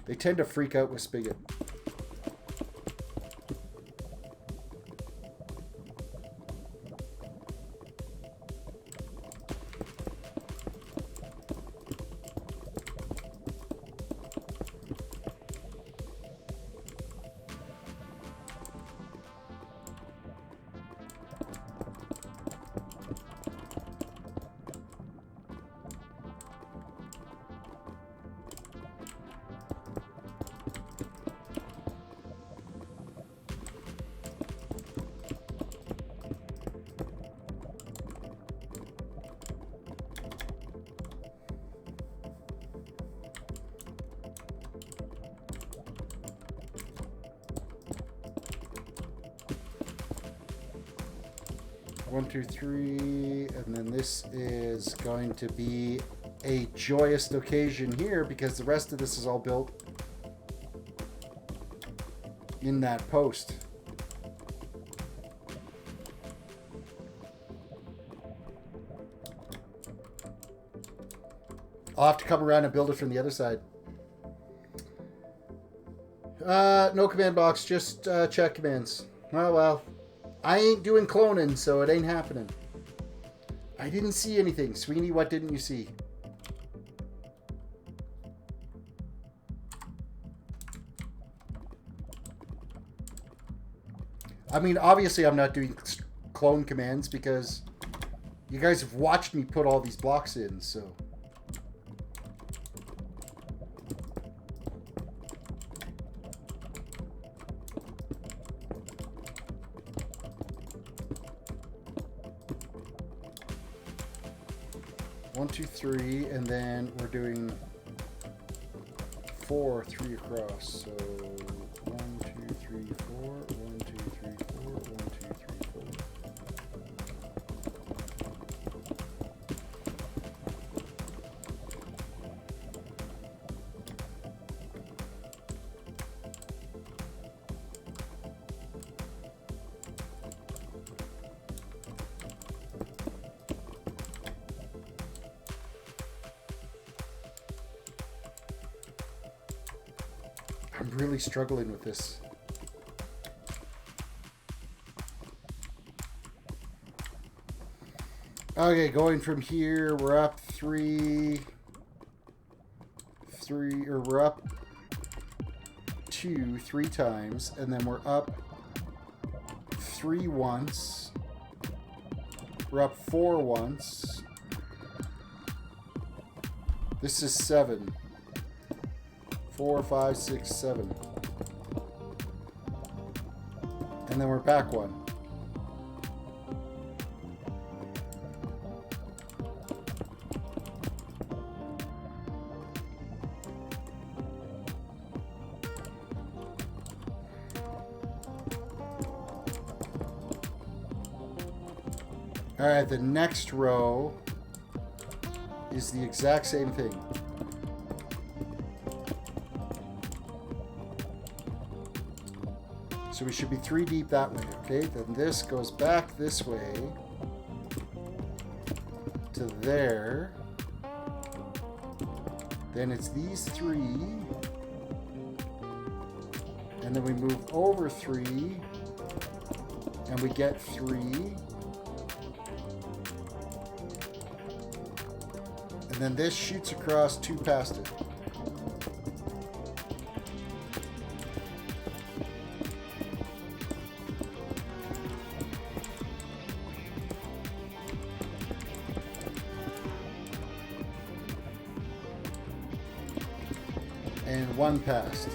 They tend to freak out with Spigot. One, two, three, and then this is going to be a joyous occasion here because the rest of this is all built in that post. I'll have to come around and build it from the other side. No command box, just chat commands. Oh well. I ain't doing cloning, so it ain't happening. I didn't see anything. Sweeney, what didn't you see? I mean, obviously I'm not doing clone commands because you guys have watched me put all these blocks in, so... One, two, three, and then we're doing 4, 3 across. So 1, 2, 3, 4, 1, 2, 3, 4, 1, 2, 3, 4. I'm really struggling with this. Okay, going from here, we're up three, or we're up 2 3 times, and then we're up 3 once. We're up 4 once. This is 7. 4, 5, 6, 7. And then we're back 1. Alright, the next row is the exact same thing. So we should be 3 deep that way, okay? Then this goes back this way to there. Then it's these 3. And then we move over 3. And we get 3. And then this shoots across 2 past it. And 1 past.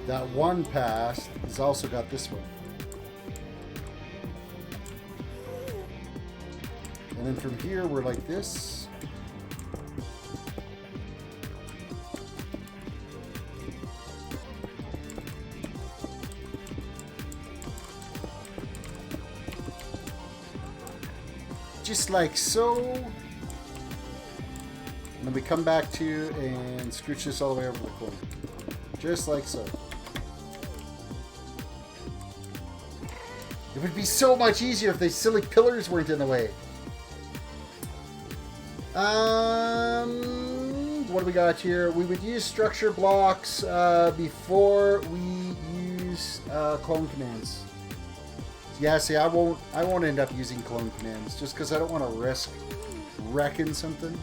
That 1 past has also got this one. And then from here, we're like this. Just like so. And then we come back to and scooch this all the way over the corner. Just like so. It would be so much easier if these silly pillars weren't in the way. What do we got here? We would use structure blocks before we use clone commands. Yeah, see, I won't end up using clone commands just because I don't want to risk wrecking something.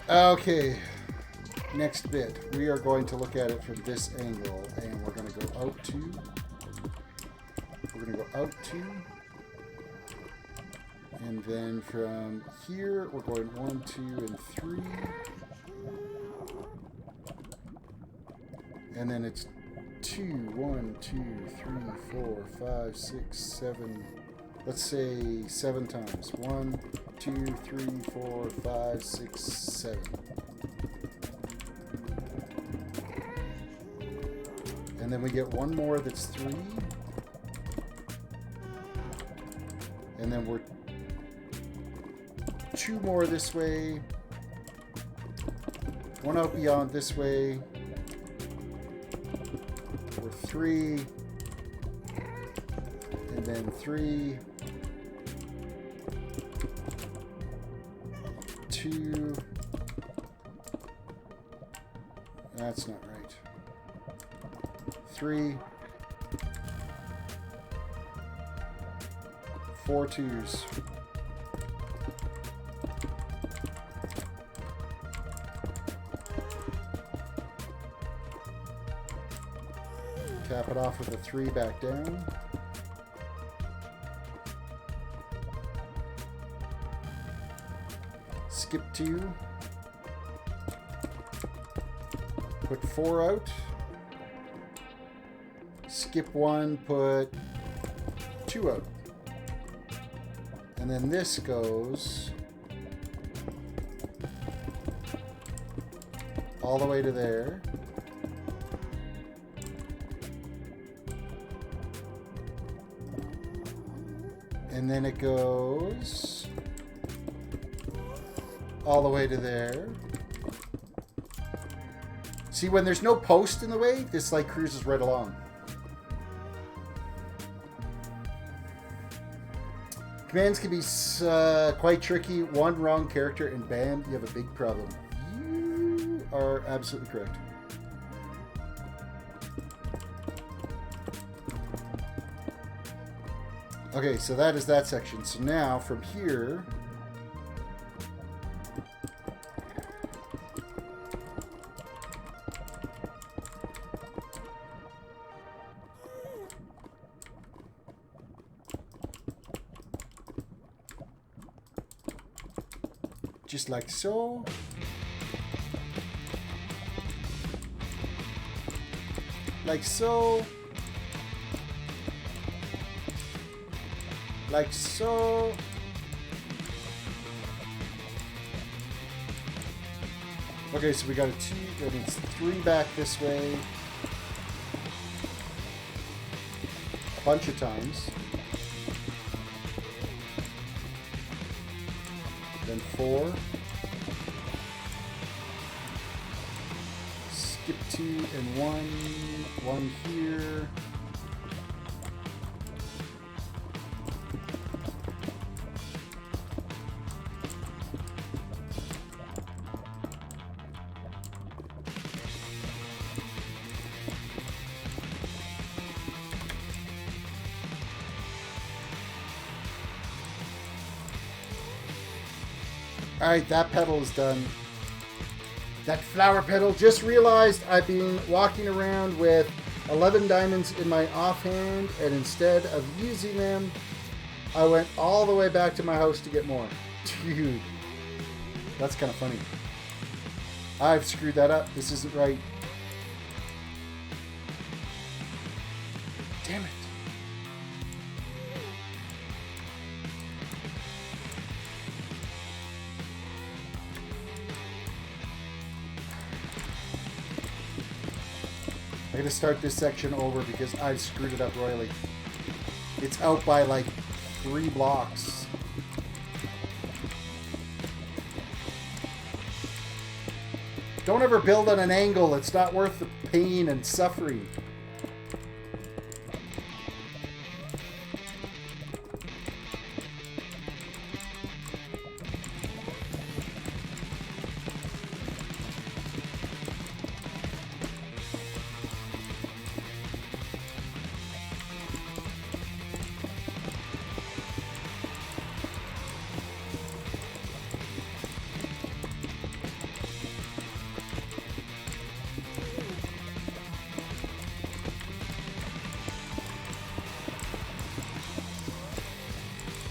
Okay, next bit. We are going to look at it from this angle, and we're going to go out 2. We're going to go out 2. And then from here, we're going 1, 2, and 3. And then it's 2, 1, 2, 3, 4, 5, 6, 7. Let's say 7 times. 1, 2, 3, 4, 5, 6, 7. And then we get 1 more that's 3. And then we're 2 more this way. 1 out beyond this way. We're 3. And then 3. 2. That's not right. 3. 4 twos. Cap it off with a 3 back down. Skip 2. Put 4 out. Skip 1, put 2 out. And then this goes all the way to there. And then it goes all the way to there. See, when there's no post in the way, this like cruises right along. Commands can be quite tricky. One wrong character and bam, you have a big problem. You are absolutely correct. Okay, so that is that section. So now from here, just like so. Like so. Like so. Okay, so we got a 2, that means 3 back this way. A bunch of times. Then 4. Skip 2 and 1. 1 here. Alright, that pedal is done. That flower pedal. Just realized I've been walking around with 11 diamonds in my offhand, and instead of using them, I went all the way back to my house to get more. Dude, that's kind of funny. I've screwed that up. This isn't right. Damn it. I gotta start this section over because I've screwed it up royally. It's out by like 3 blocks. Don't ever build on an angle. It's not worth the pain and suffering.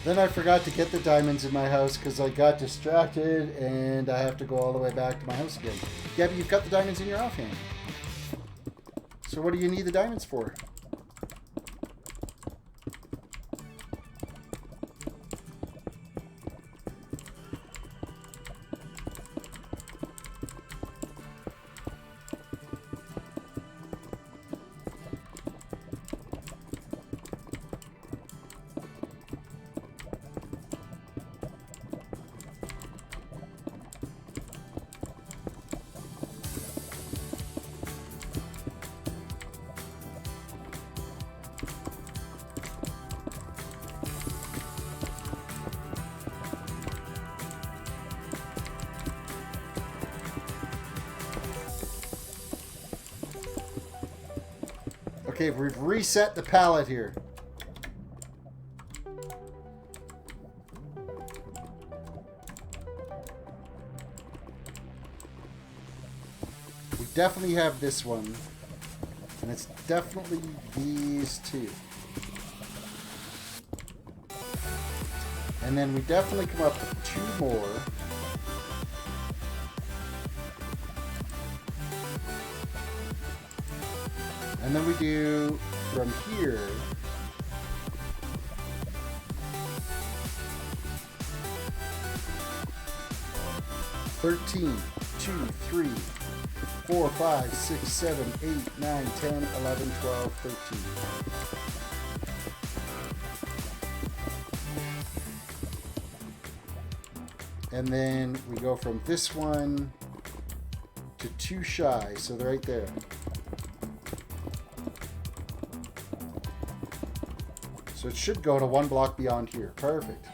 Then I forgot to get the diamonds in my house because I got distracted and I have to go all the way back to my house again. Yeah, but you've got the diamonds in your offhand. So what do you need the diamonds for? Okay, we've reset the palette here. We definitely have this one. And it's definitely these two. And then we definitely come up with 2 more. And then we do from here. $13, 2, 3, 4, 5, 6, 7, 8, 9, 10, 11, 12, 13. And then we go from this one to 2 shy, so they're right there. So it should go to one block beyond here. Perfect.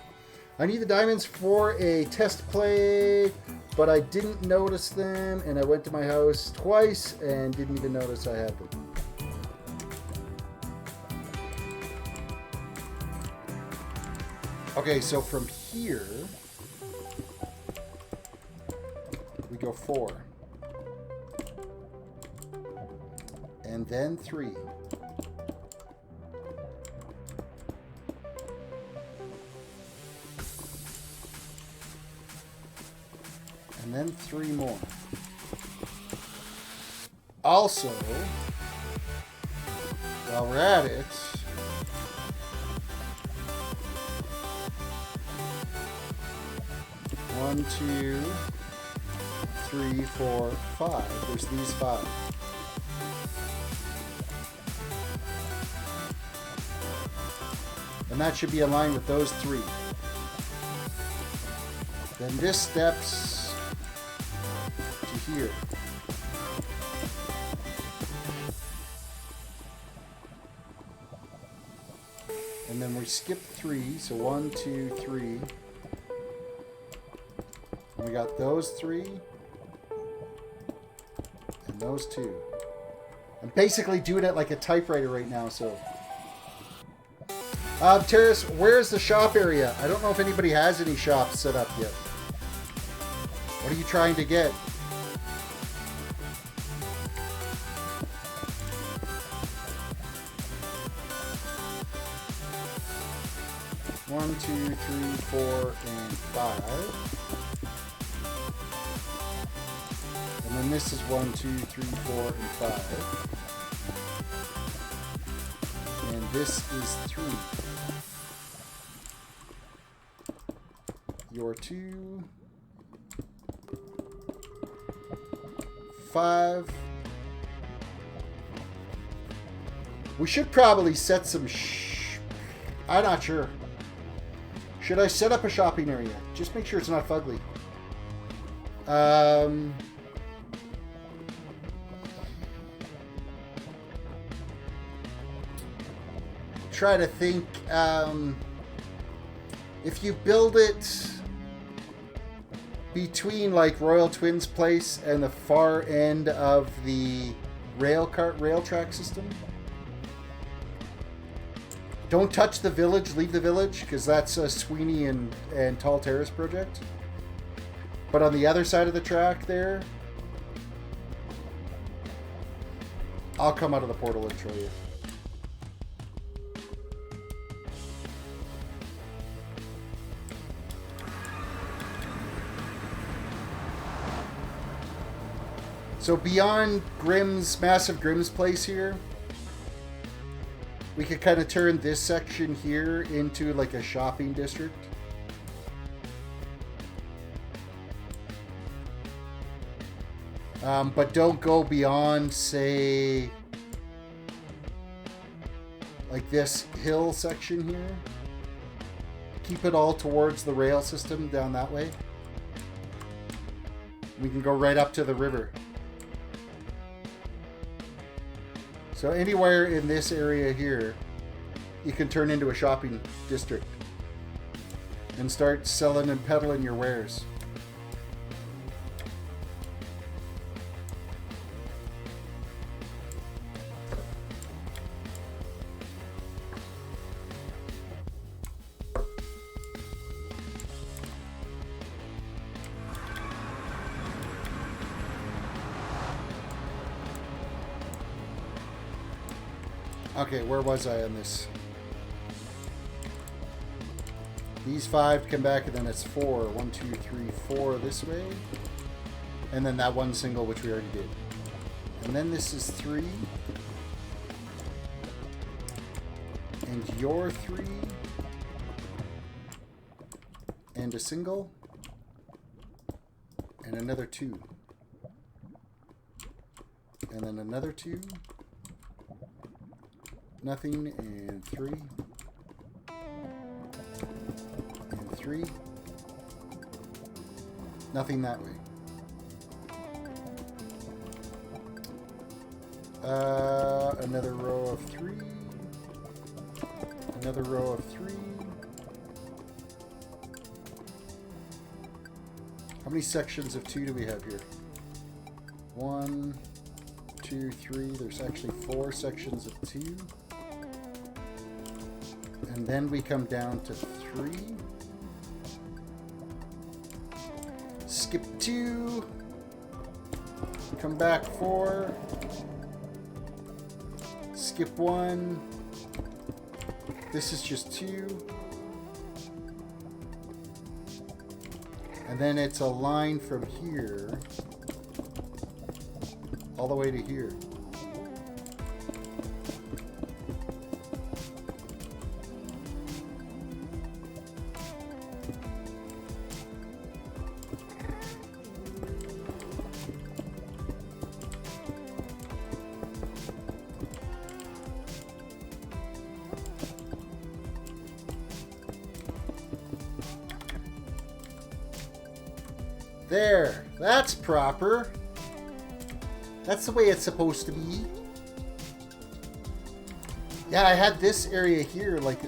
I need the diamonds for a test play, but I didn't notice them, and I went to my house twice and didn't even notice I had them. Okay, so from here, we go 4. And then 3. And then 3 more. Also, while we're at it, one, 2, 3, 4, 5. There's these 5. And that should be aligned with those 3. Then this steps to here. And then we skip 3, so 1, 2, 3. And we got those 3. And those 2. I'm basically doing it like a typewriter right now, so... Terrace, where's the shop area? I don't know if anybody has any shops set up yet. What are you trying to get? One, 2, 3, 4, and 5. And then this is 1, 2, 3, 4, and 5. And this is 3. Your 2, 5. We should probably set some I'm not sure. Should I set up a shopping area? Just make sure it's not fugly. Try to think. If you build it between like Royal Twins Place and the far end of the rail track system. Don't touch the village, leave the village, because that's a Sweeney and Tall Terrace project. But on the other side of the track there, I'll come out of the portal and show you. So beyond Massive Grimm's place here, we could kind of turn this section here into like a shopping district. But don't go beyond, say, like this hill section here. Keep it all towards the rail system down that way. We can go right up to the river. So anywhere in this area here, you can turn into a shopping district and start selling and peddling your wares. Okay, where was I on this? These 5 come back, and then it's 4. 1, 2, 3, 4 this way. And then that one single, which we already did. And then this is 3. And your 3. And a single. And another 2. And then another 2. Nothing, and 3. And 3. Nothing that way. Another row of 3. another row of 3. How many sections of 2 do we have here? 1, 2, 3. There's actually 4 sections of 2. And then we come down to 3. Skip 2. Come back 4. Skip 1. This is just 2. And then it's a line from here all the way to here. There, that's proper. That's the way it's supposed to be. Yeah, I had this area here, like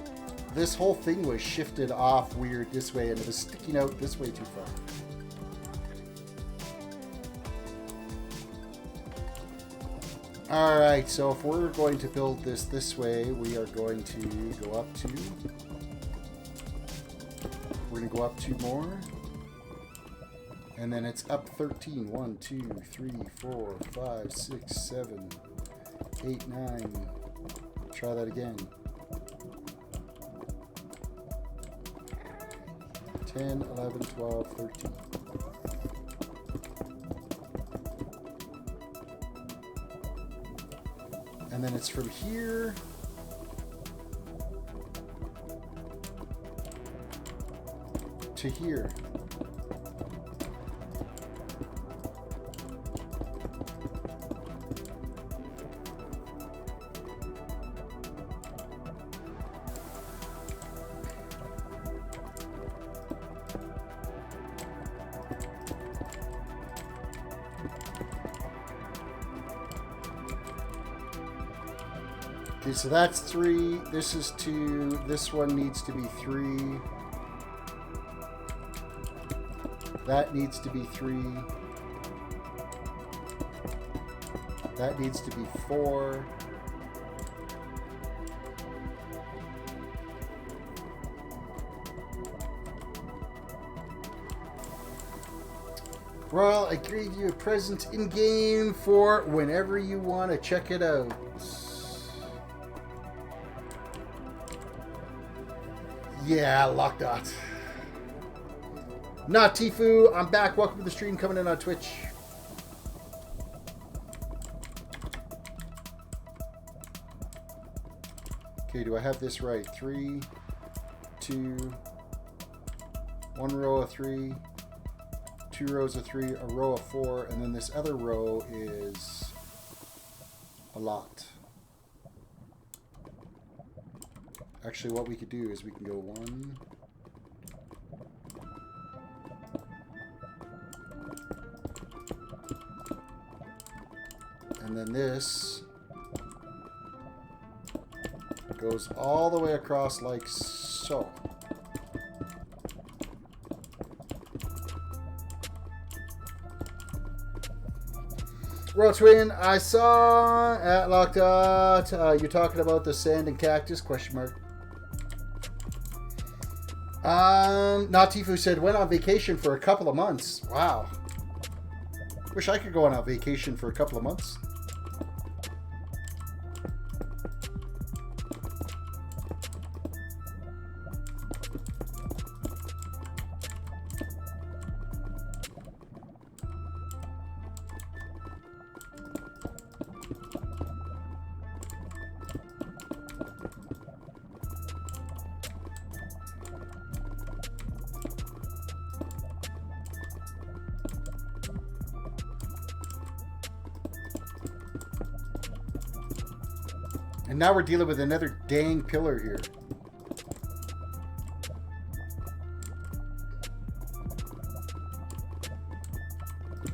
this whole thing was shifted off weird this way and it was sticking out this way too far. Alright, so if we're going to build this way, we are going to go up 2. We're going to go up 2 more. And then it's up 13. 1, 2, 3, 4, 5, 6, 7, 8, 9. Try that again. 10, 11, 12, 13. And then it's from here to here. Okay, so that's 3. This is 2. This one needs to be 3. That needs to be 3. That needs to be 4. Royal, I gave you a present in-game for whenever you want to check it out. Yeah, Lockdot. Not Tifu, I'm back. Welcome to the stream, coming in on Twitch. Okay, do I have this right? 3, 2, 1 row of 3, 2 rows of 3, a row of 4, and then this other row is a lot. Actually, what we could do is we can go 1, and then this goes all the way across like so. Royal Twin, I saw at Lockdot, you're talking about the sand and cactus, question mark. Natifu said, went on vacation for a couple of months. Wow. Wish I could go on a vacation for a couple of months. And now we're dealing with another dang pillar here.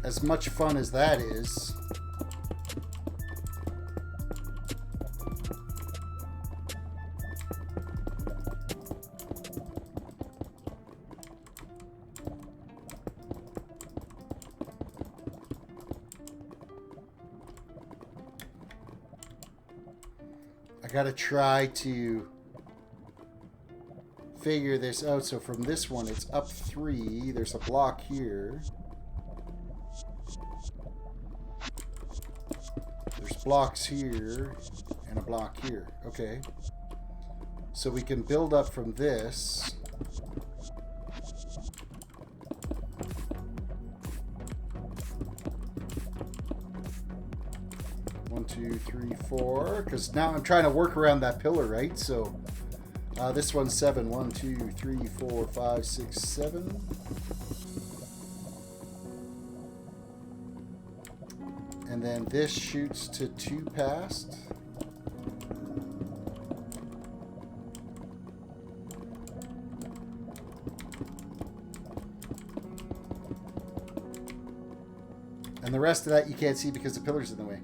As much fun as that is. gotta try to figure this out. So from this one, it's up 3. There's a block here. There's blocks here and a block here. Okay. So we can build up from this. One, 2, 3, 4. Because now I'm trying to work around that pillar, right? So this one's 7. 1, 2, 3, 4, 5, 6, 7. And then this shoots to 2 past. And the rest of that you can't see because the pillar's in the way.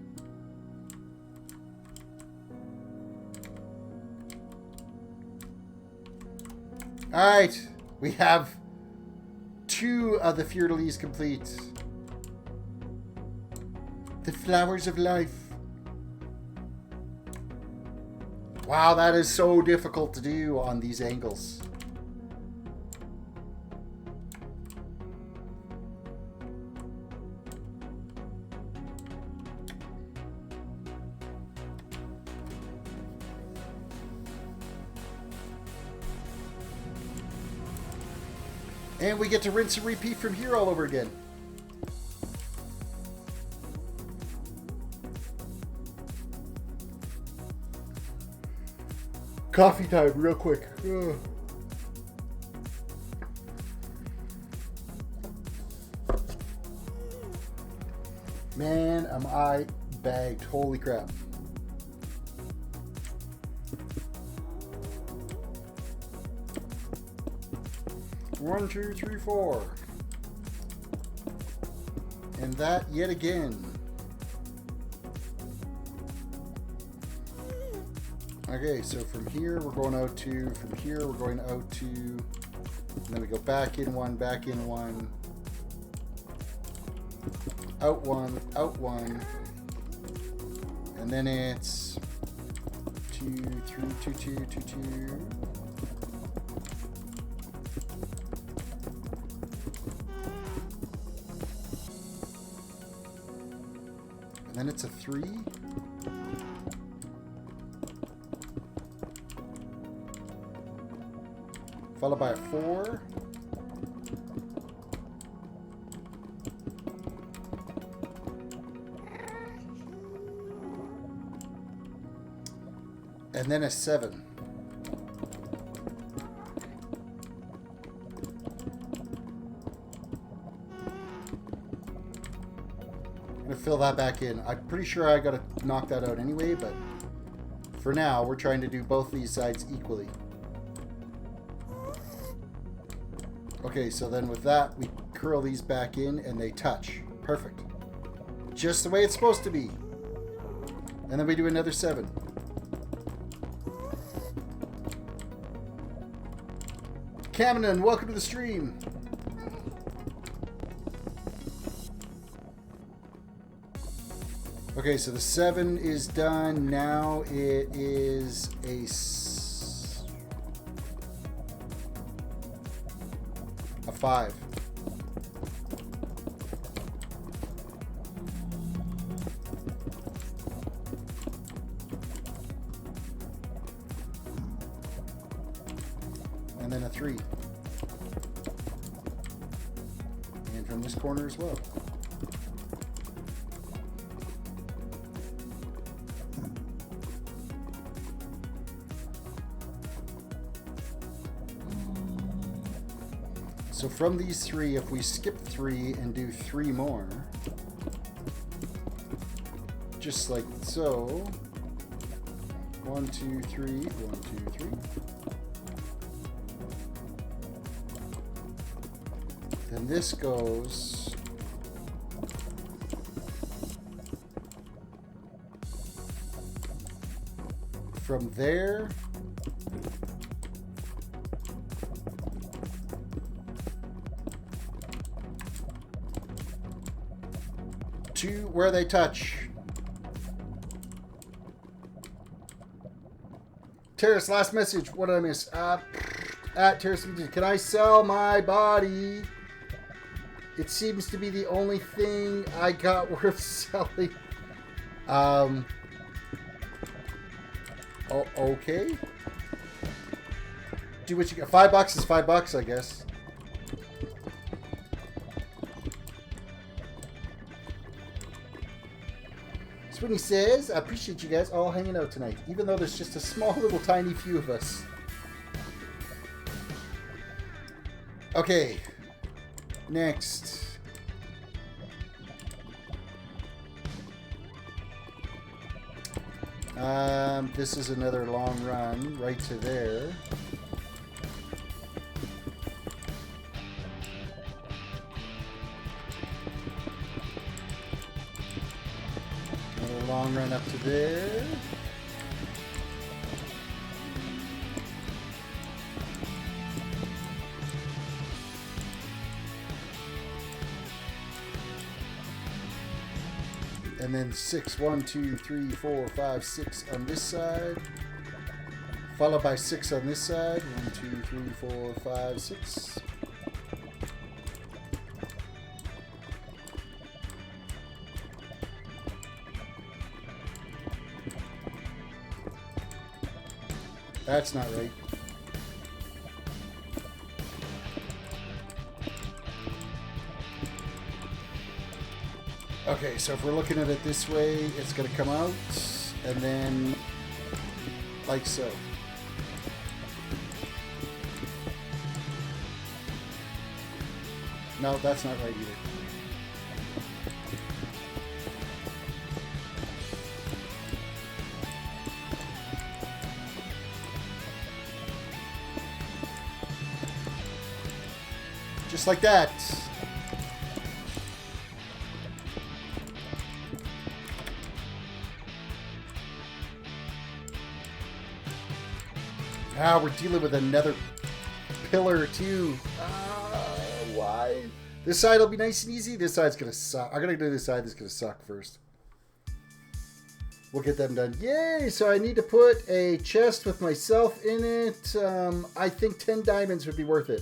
Alright, we have 2 of the Fiordalies complete. The flowers of life. Wow, that is so difficult to do on these angles. And we get to rinse and repeat from here all over again. Coffee time, real quick. Ugh. Man, am I bagged. Holy crap. One, 2, 3, 4. And that yet again. Okay, so from here we're going out 2, from here we're going out 2, and then we go back in 1, back in 1, out 1, out 1, and then it's 2, 3, 2, 2, 2, 2. And then it's a 3. Followed by a 4. And then a 7. I'm gonna fill that back in. I'm pretty sure I gotta knock that out anyway, but for now we're trying to do both these sides equally. Okay, so then with that, we curl these back in and they touch. Perfect. Just the way it's supposed to be. And then we do another 7. Kamanen, welcome to the stream. Okay, so the 7 is done. Now it is a 5. And then a 3. And from this corner as well. So from these 3, if we skip 3 and do 3 more, just like so, 1, 2, 3, 1, 2, 3. Then this goes from there to where they touch. Terrace, last message. What did I miss? At Terrace, can I sell my body? It seems to be the only thing I got worth selling. Oh, okay. Do what you got. $5 is $5, I guess. That's what he says. I appreciate you guys all hanging out tonight, even though there's just a small little tiny few of us. Okay. Next. This is another long run right to there. Another long run up to there. And then 6, 1, 2, 3, 4, 5, 6 on this side. Followed by 6 on this side. 1, 2, 3, 4, 5, 6. That's not right. Okay, so if we're looking at it this way, it's going to come out, and then like so. No, that's not right either. Just like that. Ah, we're dealing with another pillar too. Why? This side will be nice and easy. This side's gonna suck. I'm gonna do this side that's gonna suck first. We'll get them done. Yay! So I need to put a chest with myself in it. I think 10 diamonds would be worth it.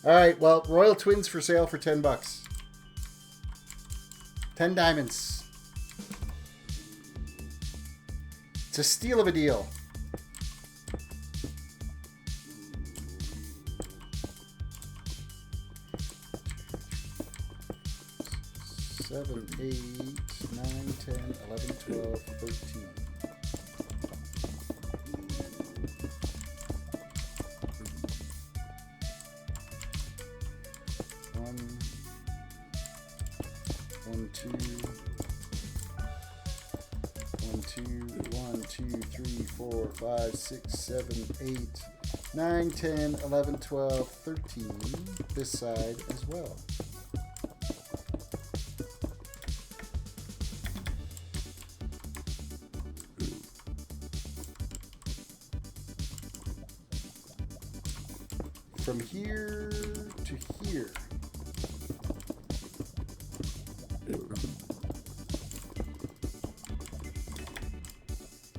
All right. Well, Royal Twins for sale for $10. 10 diamonds. It's a steal of a deal. 7, 8, 9, 10, 11, 12, 13. One, two, 1, 2, 3, 4, 5, 6, 7, 8, 9, 10, 11, 12, 13. This side as well. From here to here.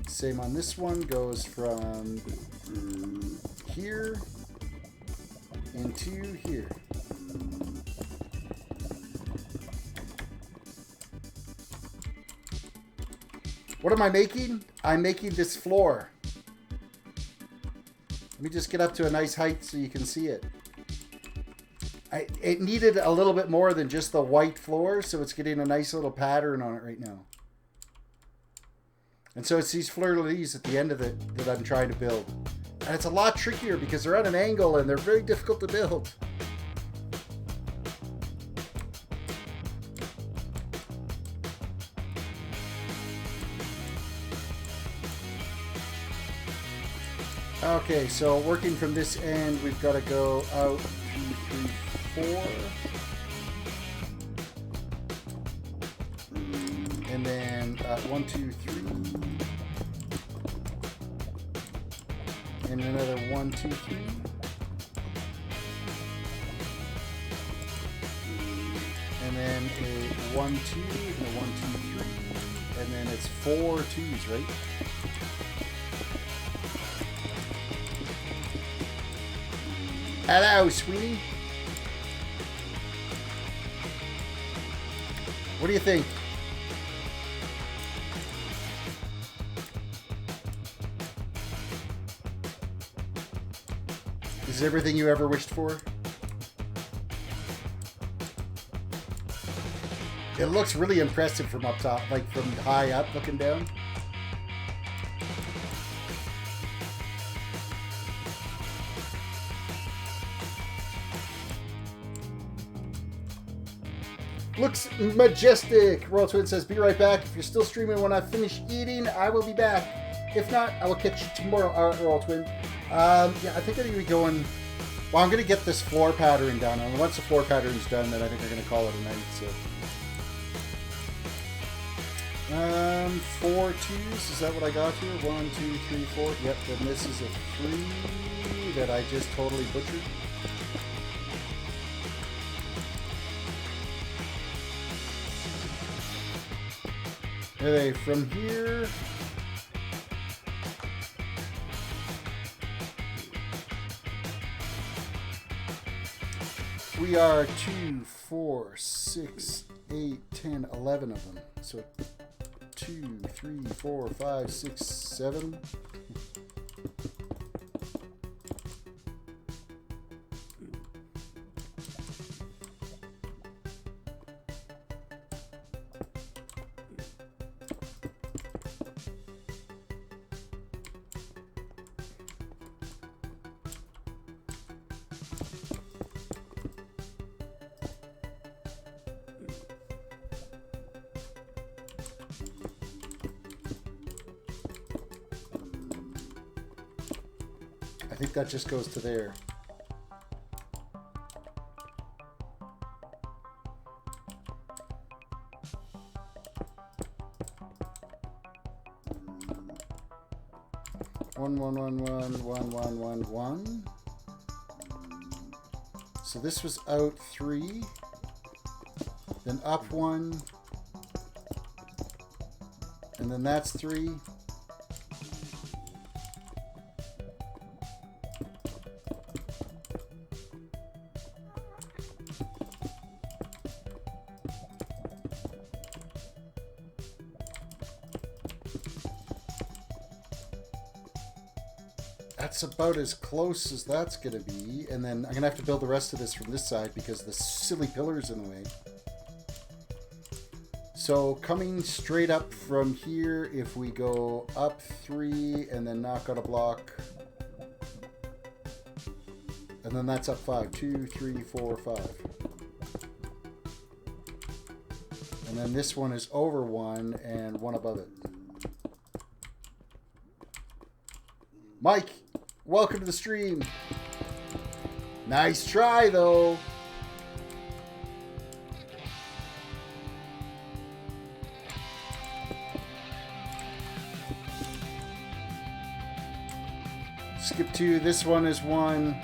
Same on this one, goes from here into here. What am I making? I'm making this floor. Let me just get up to a nice height so you can see it. It needed a little bit more than just the white floor, so it's getting a nice little pattern on it right now. And so it's these fleur-de-lis at the end of it that I'm trying to build. And it's a lot trickier because they're at an angle and they're very difficult to build. Okay, so working from this end, we've got to go out 2, 3, 4. And then 1, 2, 3. And another 1, 2, 3. And then a 1, 2, and a 1, 2, 3. And then it's 4 2s, right? Hello, Sweeney. What do you think? Is it everything you ever wished for? It looks really impressive from up top, like from high up looking down. Looks majestic. Royal Twin says, be right back. If you're still streaming when I finish eating, I will be back. If not, I will catch you tomorrow, Royal Twin. Yeah, I think I'm going to be going... Well, I'm going to get this floor pattern done. And once the floor pattern's done, then I think we're going to call it a night. So, 4 twos. Is that what I got here? 1, 2, 3, 4. Yep, then this is a 3 that I just totally butchered. Okay, from here... We are 2, 4, 6, 8, 10, 11 of them. So 2, 3, 4, 5, 6, 7. I think that just goes to there. One, 1, 1, 1, 1, 1, 1, 1. So this was out 3, then up 1, and then that's 3. That's about as close as that's going to be. And then I'm going to have to build the rest of this from this side because the silly pillar's in the way. So coming straight up from here, if we go up 3 and then knock out a block. And then that's up 5. 2, 3, 4, 5. And then this one is over 1 and 1 above it. Mike, welcome to the stream. Nice try, though. Skip 2. This one is 1.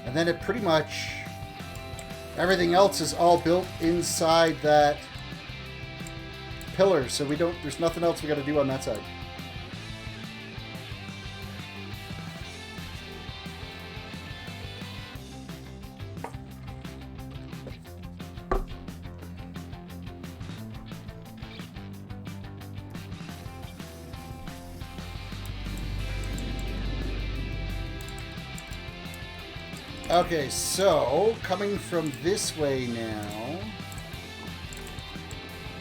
And then it pretty much... Everything else is all built inside that pillar. So we don't... There's nothing else we got to do on that side. Okay, so coming from this way now,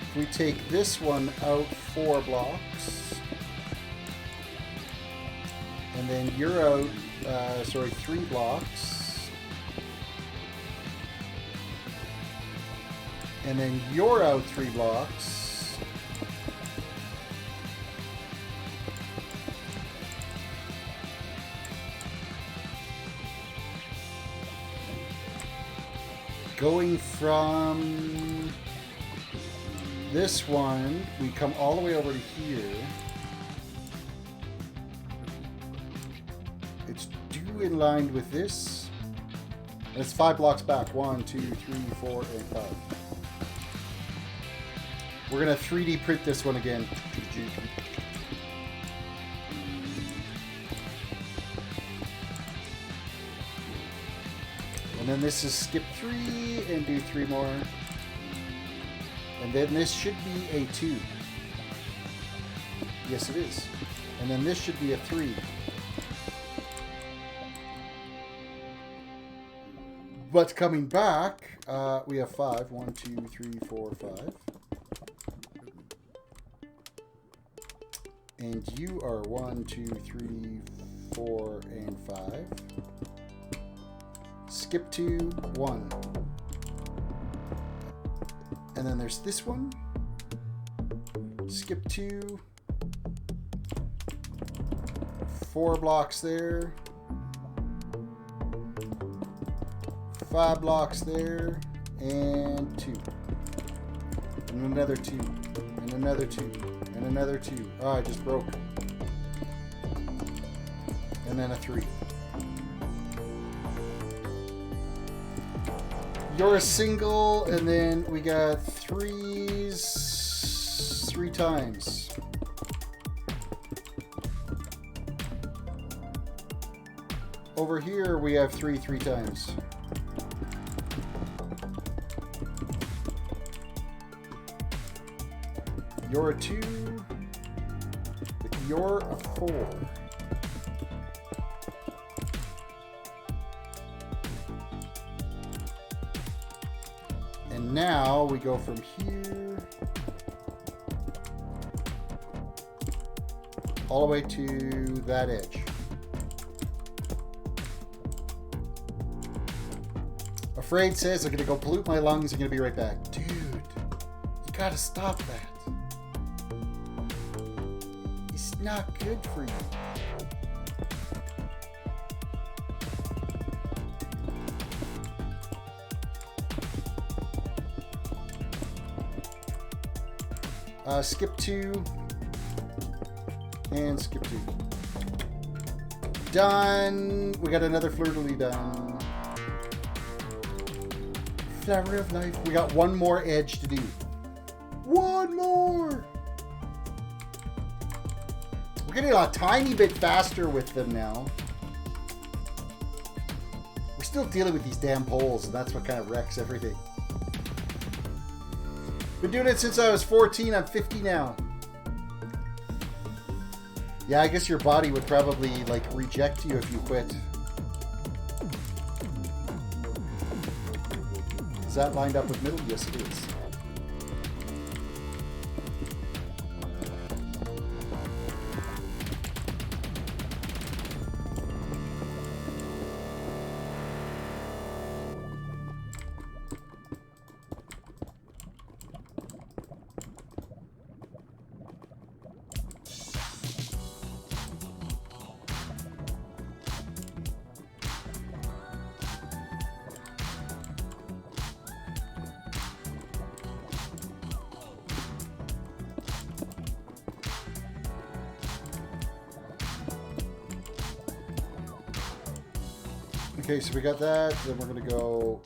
if we take this one out 4 blocks, and then you're out, 3 blocks, and then you're out 3 blocks, going from this one, we come all the way over to here. It's due in line with this. And it's 5 blocks back. 1, 2, 3, 4, and 5. We're going to 3D print this one again. And then this is skip 3 and do 3 more. And then this should be a 2. Yes, it is. And then this should be a 3. But coming back, we have 5. 1, 2, 3, 4, 5. And you are 1, 2, 3, 4, and 5. Skip 2, 1. And then there's this one. Skip 2. 4 blocks there. 5 blocks there. And 2. And another 2. And another 2. And another 2. Oh, I just broke. And then a 3. You're a single, and then we got 3s 3 times. Over here, we have 3 times. You're a 2. You're a 4. And now we go from here all the way to that edge. Afraid says, I'm going to go pollute my lungs. I'm going to be right back. Dude, you got to stop that. It's not good for you. Skip 2 and skip 2. Done. We got another fleur-de-lis done. Flower of life. We got one more edge to do. One more. We're getting a tiny bit faster with them now. We're still dealing with these damn poles, and that's what kind of wrecks everything. Been doing it since I was 14. I'm 50 now. Yeah, I guess your body would probably, like, reject you if you quit. Is that lined up with middle? Yes, it is. Okay, so we got that. Then we're gonna go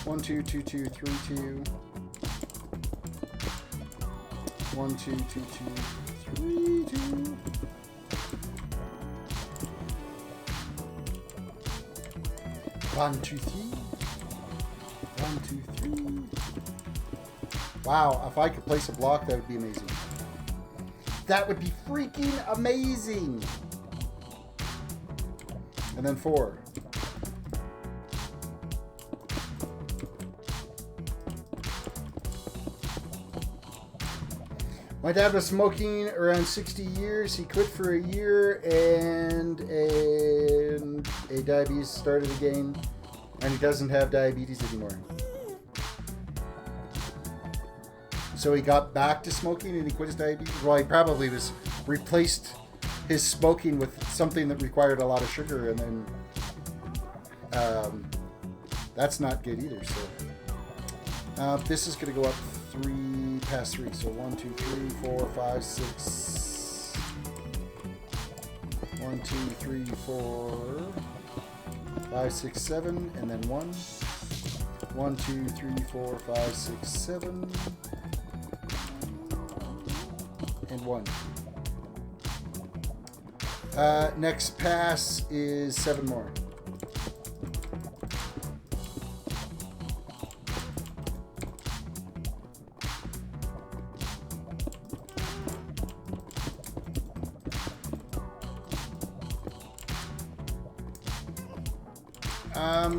1, 2, 2, 2, 3, 2. 1, 2, 2, 2, 3, 2. One, 2, 3. 1, 2, 3. Wow, if I could place a block, that would be amazing. That would be freaking amazing. And then 4. My dad was smoking around 60 years. He quit for a year and a diabetes started again. And he doesn't have diabetes anymore. So he got back to smoking and he quit his diabetes. Well, he probably was replaced his smoking with something that required a lot of sugar, and then that's not good either. So this is going to go up 3 past 3. So 1, 2, 3, 4, 5, 6. 1, 2, 3, 4, 5, 6, 7, and then 1. 1, 2, 3, 4, 5, 6, 7, and 1. Next pass is 7 more.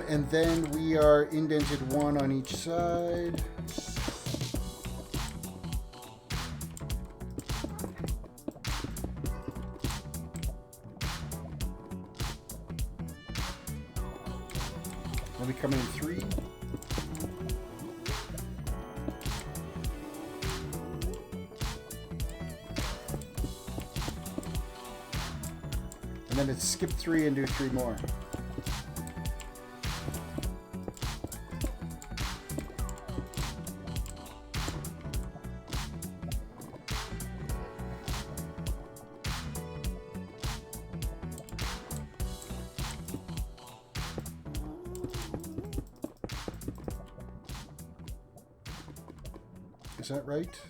And then we are indented one on each side. Then we come in 3. And then it's skip 3 and do 3 more. Is that right?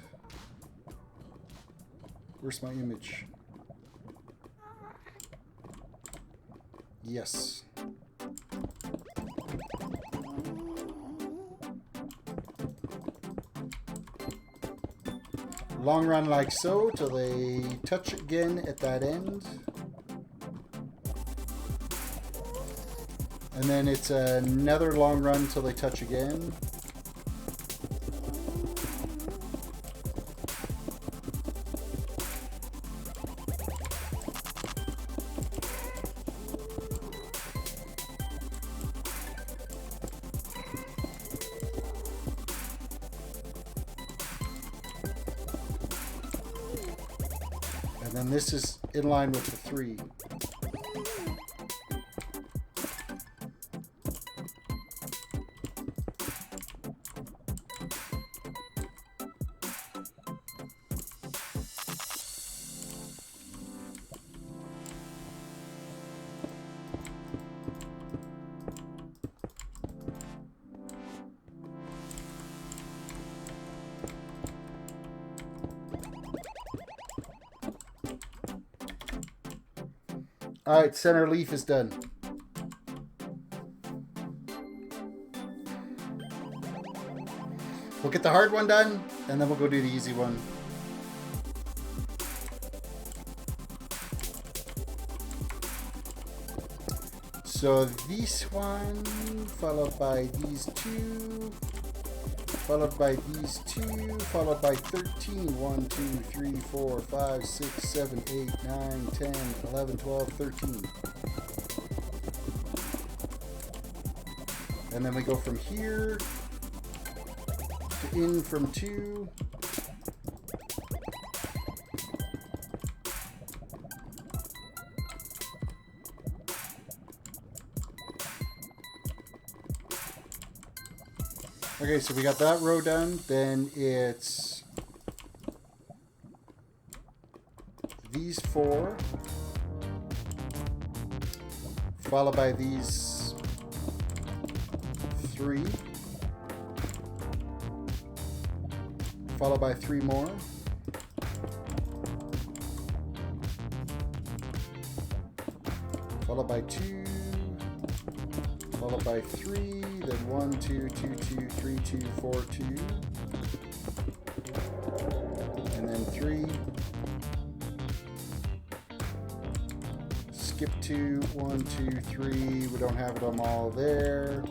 Where's my image? Yes. Long run like so till they touch again at that end. And then it's another long run till they touch again. And then this is in line with the 3. All right, center leaf is done. We'll get the hard one done, and then we'll go do the easy one. So this one, followed by these 2, followed by these 2, followed by 13. 1, 2, 3, 4, 5, 6, 7, 8, 9, 10, 11, 12, 13. And then we go from here to in from 2. Okay, so we got that row done. Then it's these 4, followed by these 3, followed by 3 more, followed by 2, followed by 3, then 1, 2, 2, 2, 3, 2, 4, 2, and then 3, skip 2, 1, 2, 3, we don't have them all there.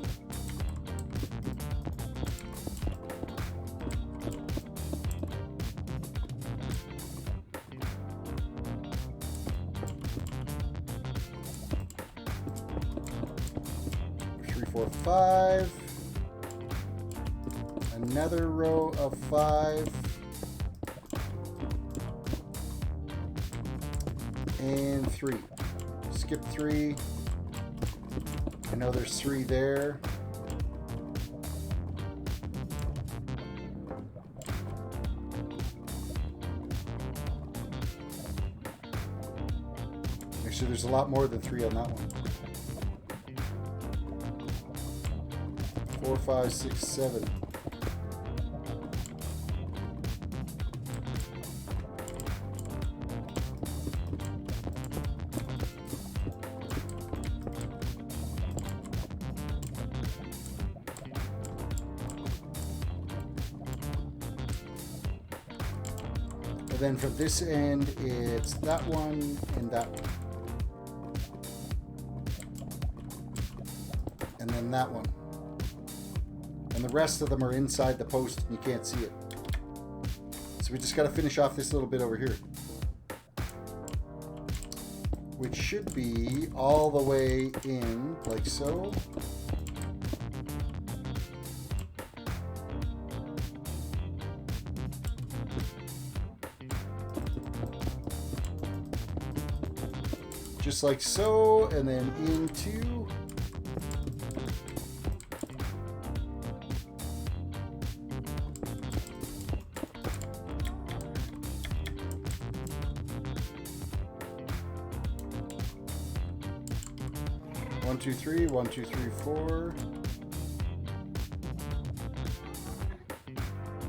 Four, 5, another row of 5, and 3. Skip 3. I know there's 3 there. Actually, there's a lot more than 3 on that one. 4, 5, 6, 7. And then from this end, it's that one and that one. And then that one. And the rest of them are inside the post and you can't see it. So we just got to finish off this little bit over here. Which should be all the way in, like so. Just like so, and then into. One, two, three, 1, 2, 3, 4.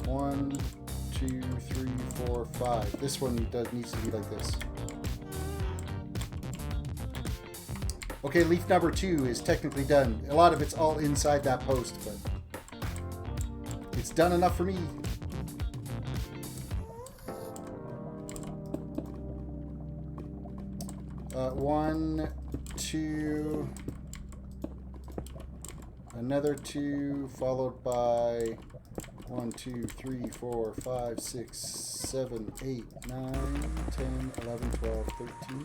1, 2, 3, 4, 5. This one needs to be like this. Okay, leaf number 2 is technically done. A lot of it's all inside that post, but it's done enough for me. One, two, another 2, followed by 1, 2, 3, 4, 5, 6, 7, 8, 9, 10, 11, 12, 13.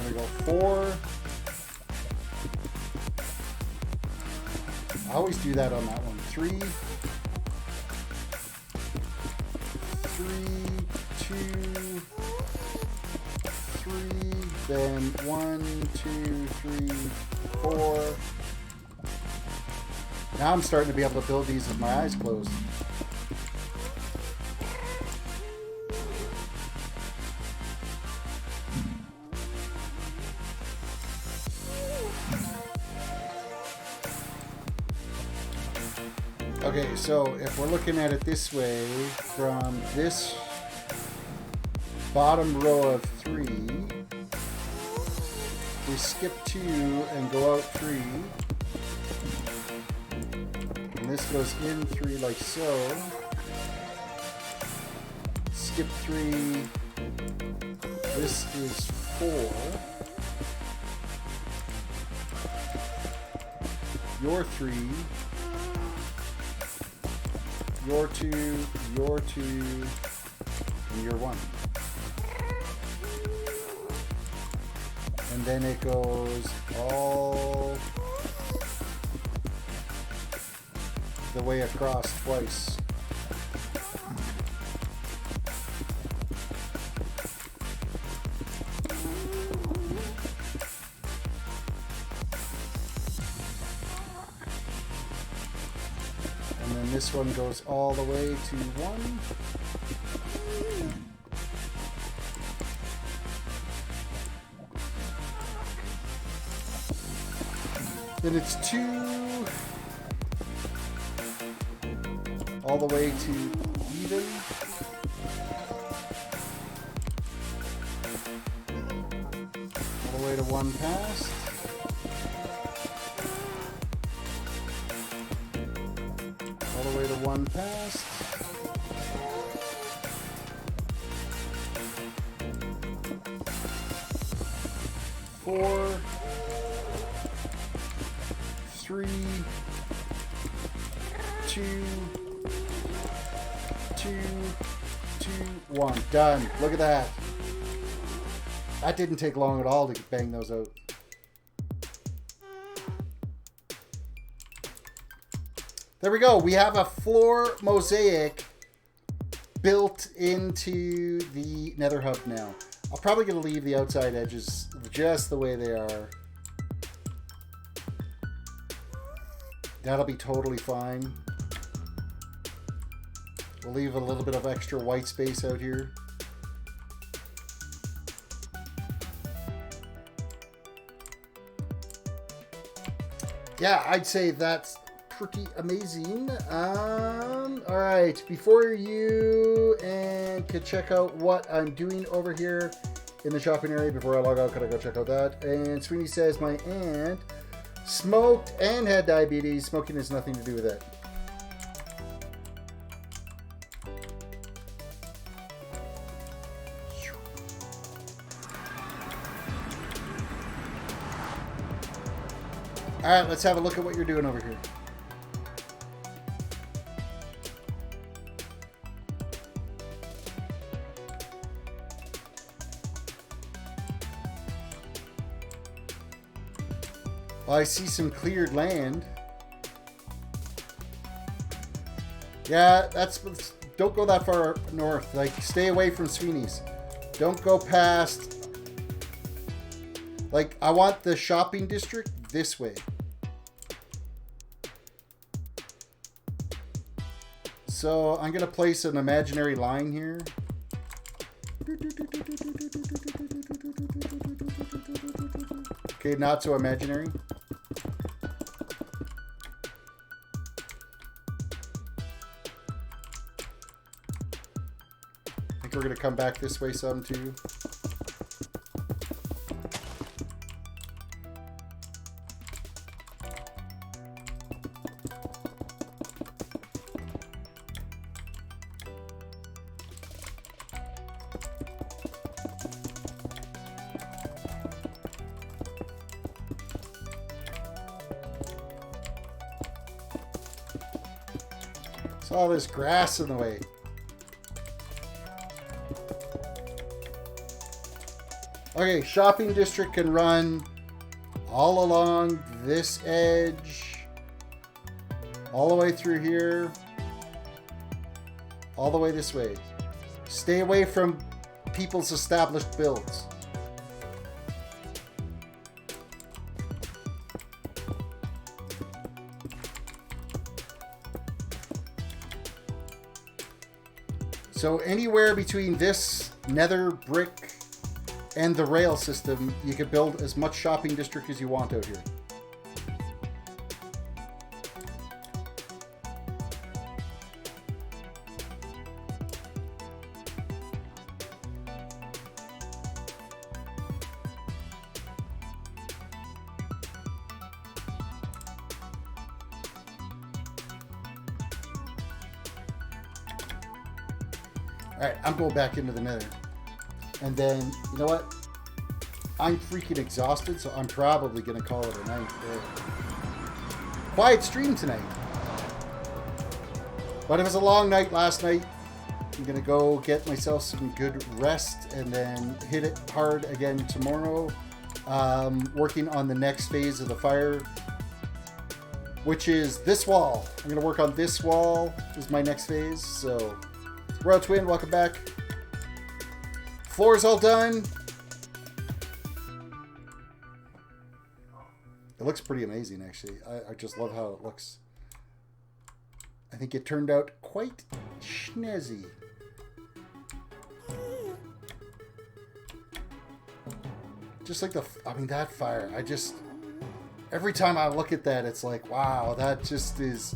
I'm gonna go 4. I always do that on that one. 3, 3, 2, 3, then 1, 2, 3, 4. Now I'm starting to be able to build these with my eyes closed. Okay, so if we're looking at it this way, from this bottom row of 3, we skip 2 and go out 3. And this goes in 3 like so. Skip 3. This is 4. Your 3. Your 2, your 2, and your 1. And then it goes all the way across twice. This one goes all the way to 1. Then it's 2. All the way to even. All the way to 1 past. All the way to 1 past. Four, 3, 2, 2, 2, 1. Done. Look at that. That didn't take long at all to bang those out. There we go. We have a floor mosaic built into the nether hub now. I'm probably going to leave the outside edges just the way they are. That'll be totally fine. We'll leave a little bit of extra white space out here. Yeah, I'd say that's pretty amazing. All right, before you could check out what I'm doing over here in the shopping area before I log out. Could I go check out that? And Sweeney says my aunt smoked and had diabetes. Smoking has nothing to do with it. All right, let's have a look at what you're doing over here. Well, I see some cleared land. Yeah, don't go that far north. Like, stay away from Sweeney's. Don't go past. Like, I want the shopping district this way. So I'm going to place an imaginary line here. Okay, not so imaginary. I think we're going to come back this way some too. It's all this grass in the way. Okay, shopping district can run all along this edge, all the way through here, all the way this way. Stay away from people's established builds. So anywhere between this nether brick and the rail system, you can build as much shopping district as you want out here. Alright, I'm going back into the nether. And then, you know what? I'm freaking exhausted, so I'm probably going to call it a night. Quiet stream tonight. But it was a long night last night. I'm going to go get myself some good rest and then hit it hard again tomorrow. Working on the next phase of the fire, which is this wall. I'm going to work on this wall is my next phase, so... Royal Twin, welcome back. Floor's all done. It looks pretty amazing, actually. I just love how it looks. I think it turned out quite snazzy. Just like that fire. Every time I look at that, it's like, wow, that just is...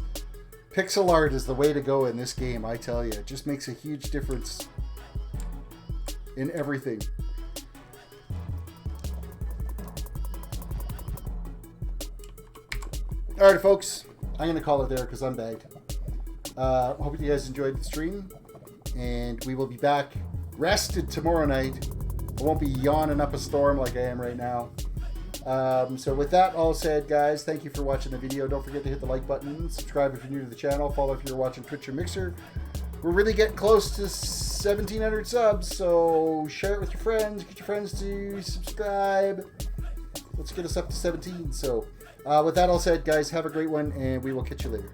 Pixel art is the way to go in this game, I tell you. It just makes a huge difference in everything. Alright, folks. I'm going to call it there because I'm bagged. Hope you guys enjoyed the stream. And we will be back rested tomorrow night. I won't be yawning up a storm like I am right now. So with that all said, guys, thank you for watching the video. Don't forget to hit the like button, subscribe if you're new to the channel, follow if you're watching Twitch or Mixer. We're really getting close to 1,700 subs, so share it with your friends, get your friends to subscribe. Let's get us up to 17. So with that all said, guys, have a great one, and we will catch you later.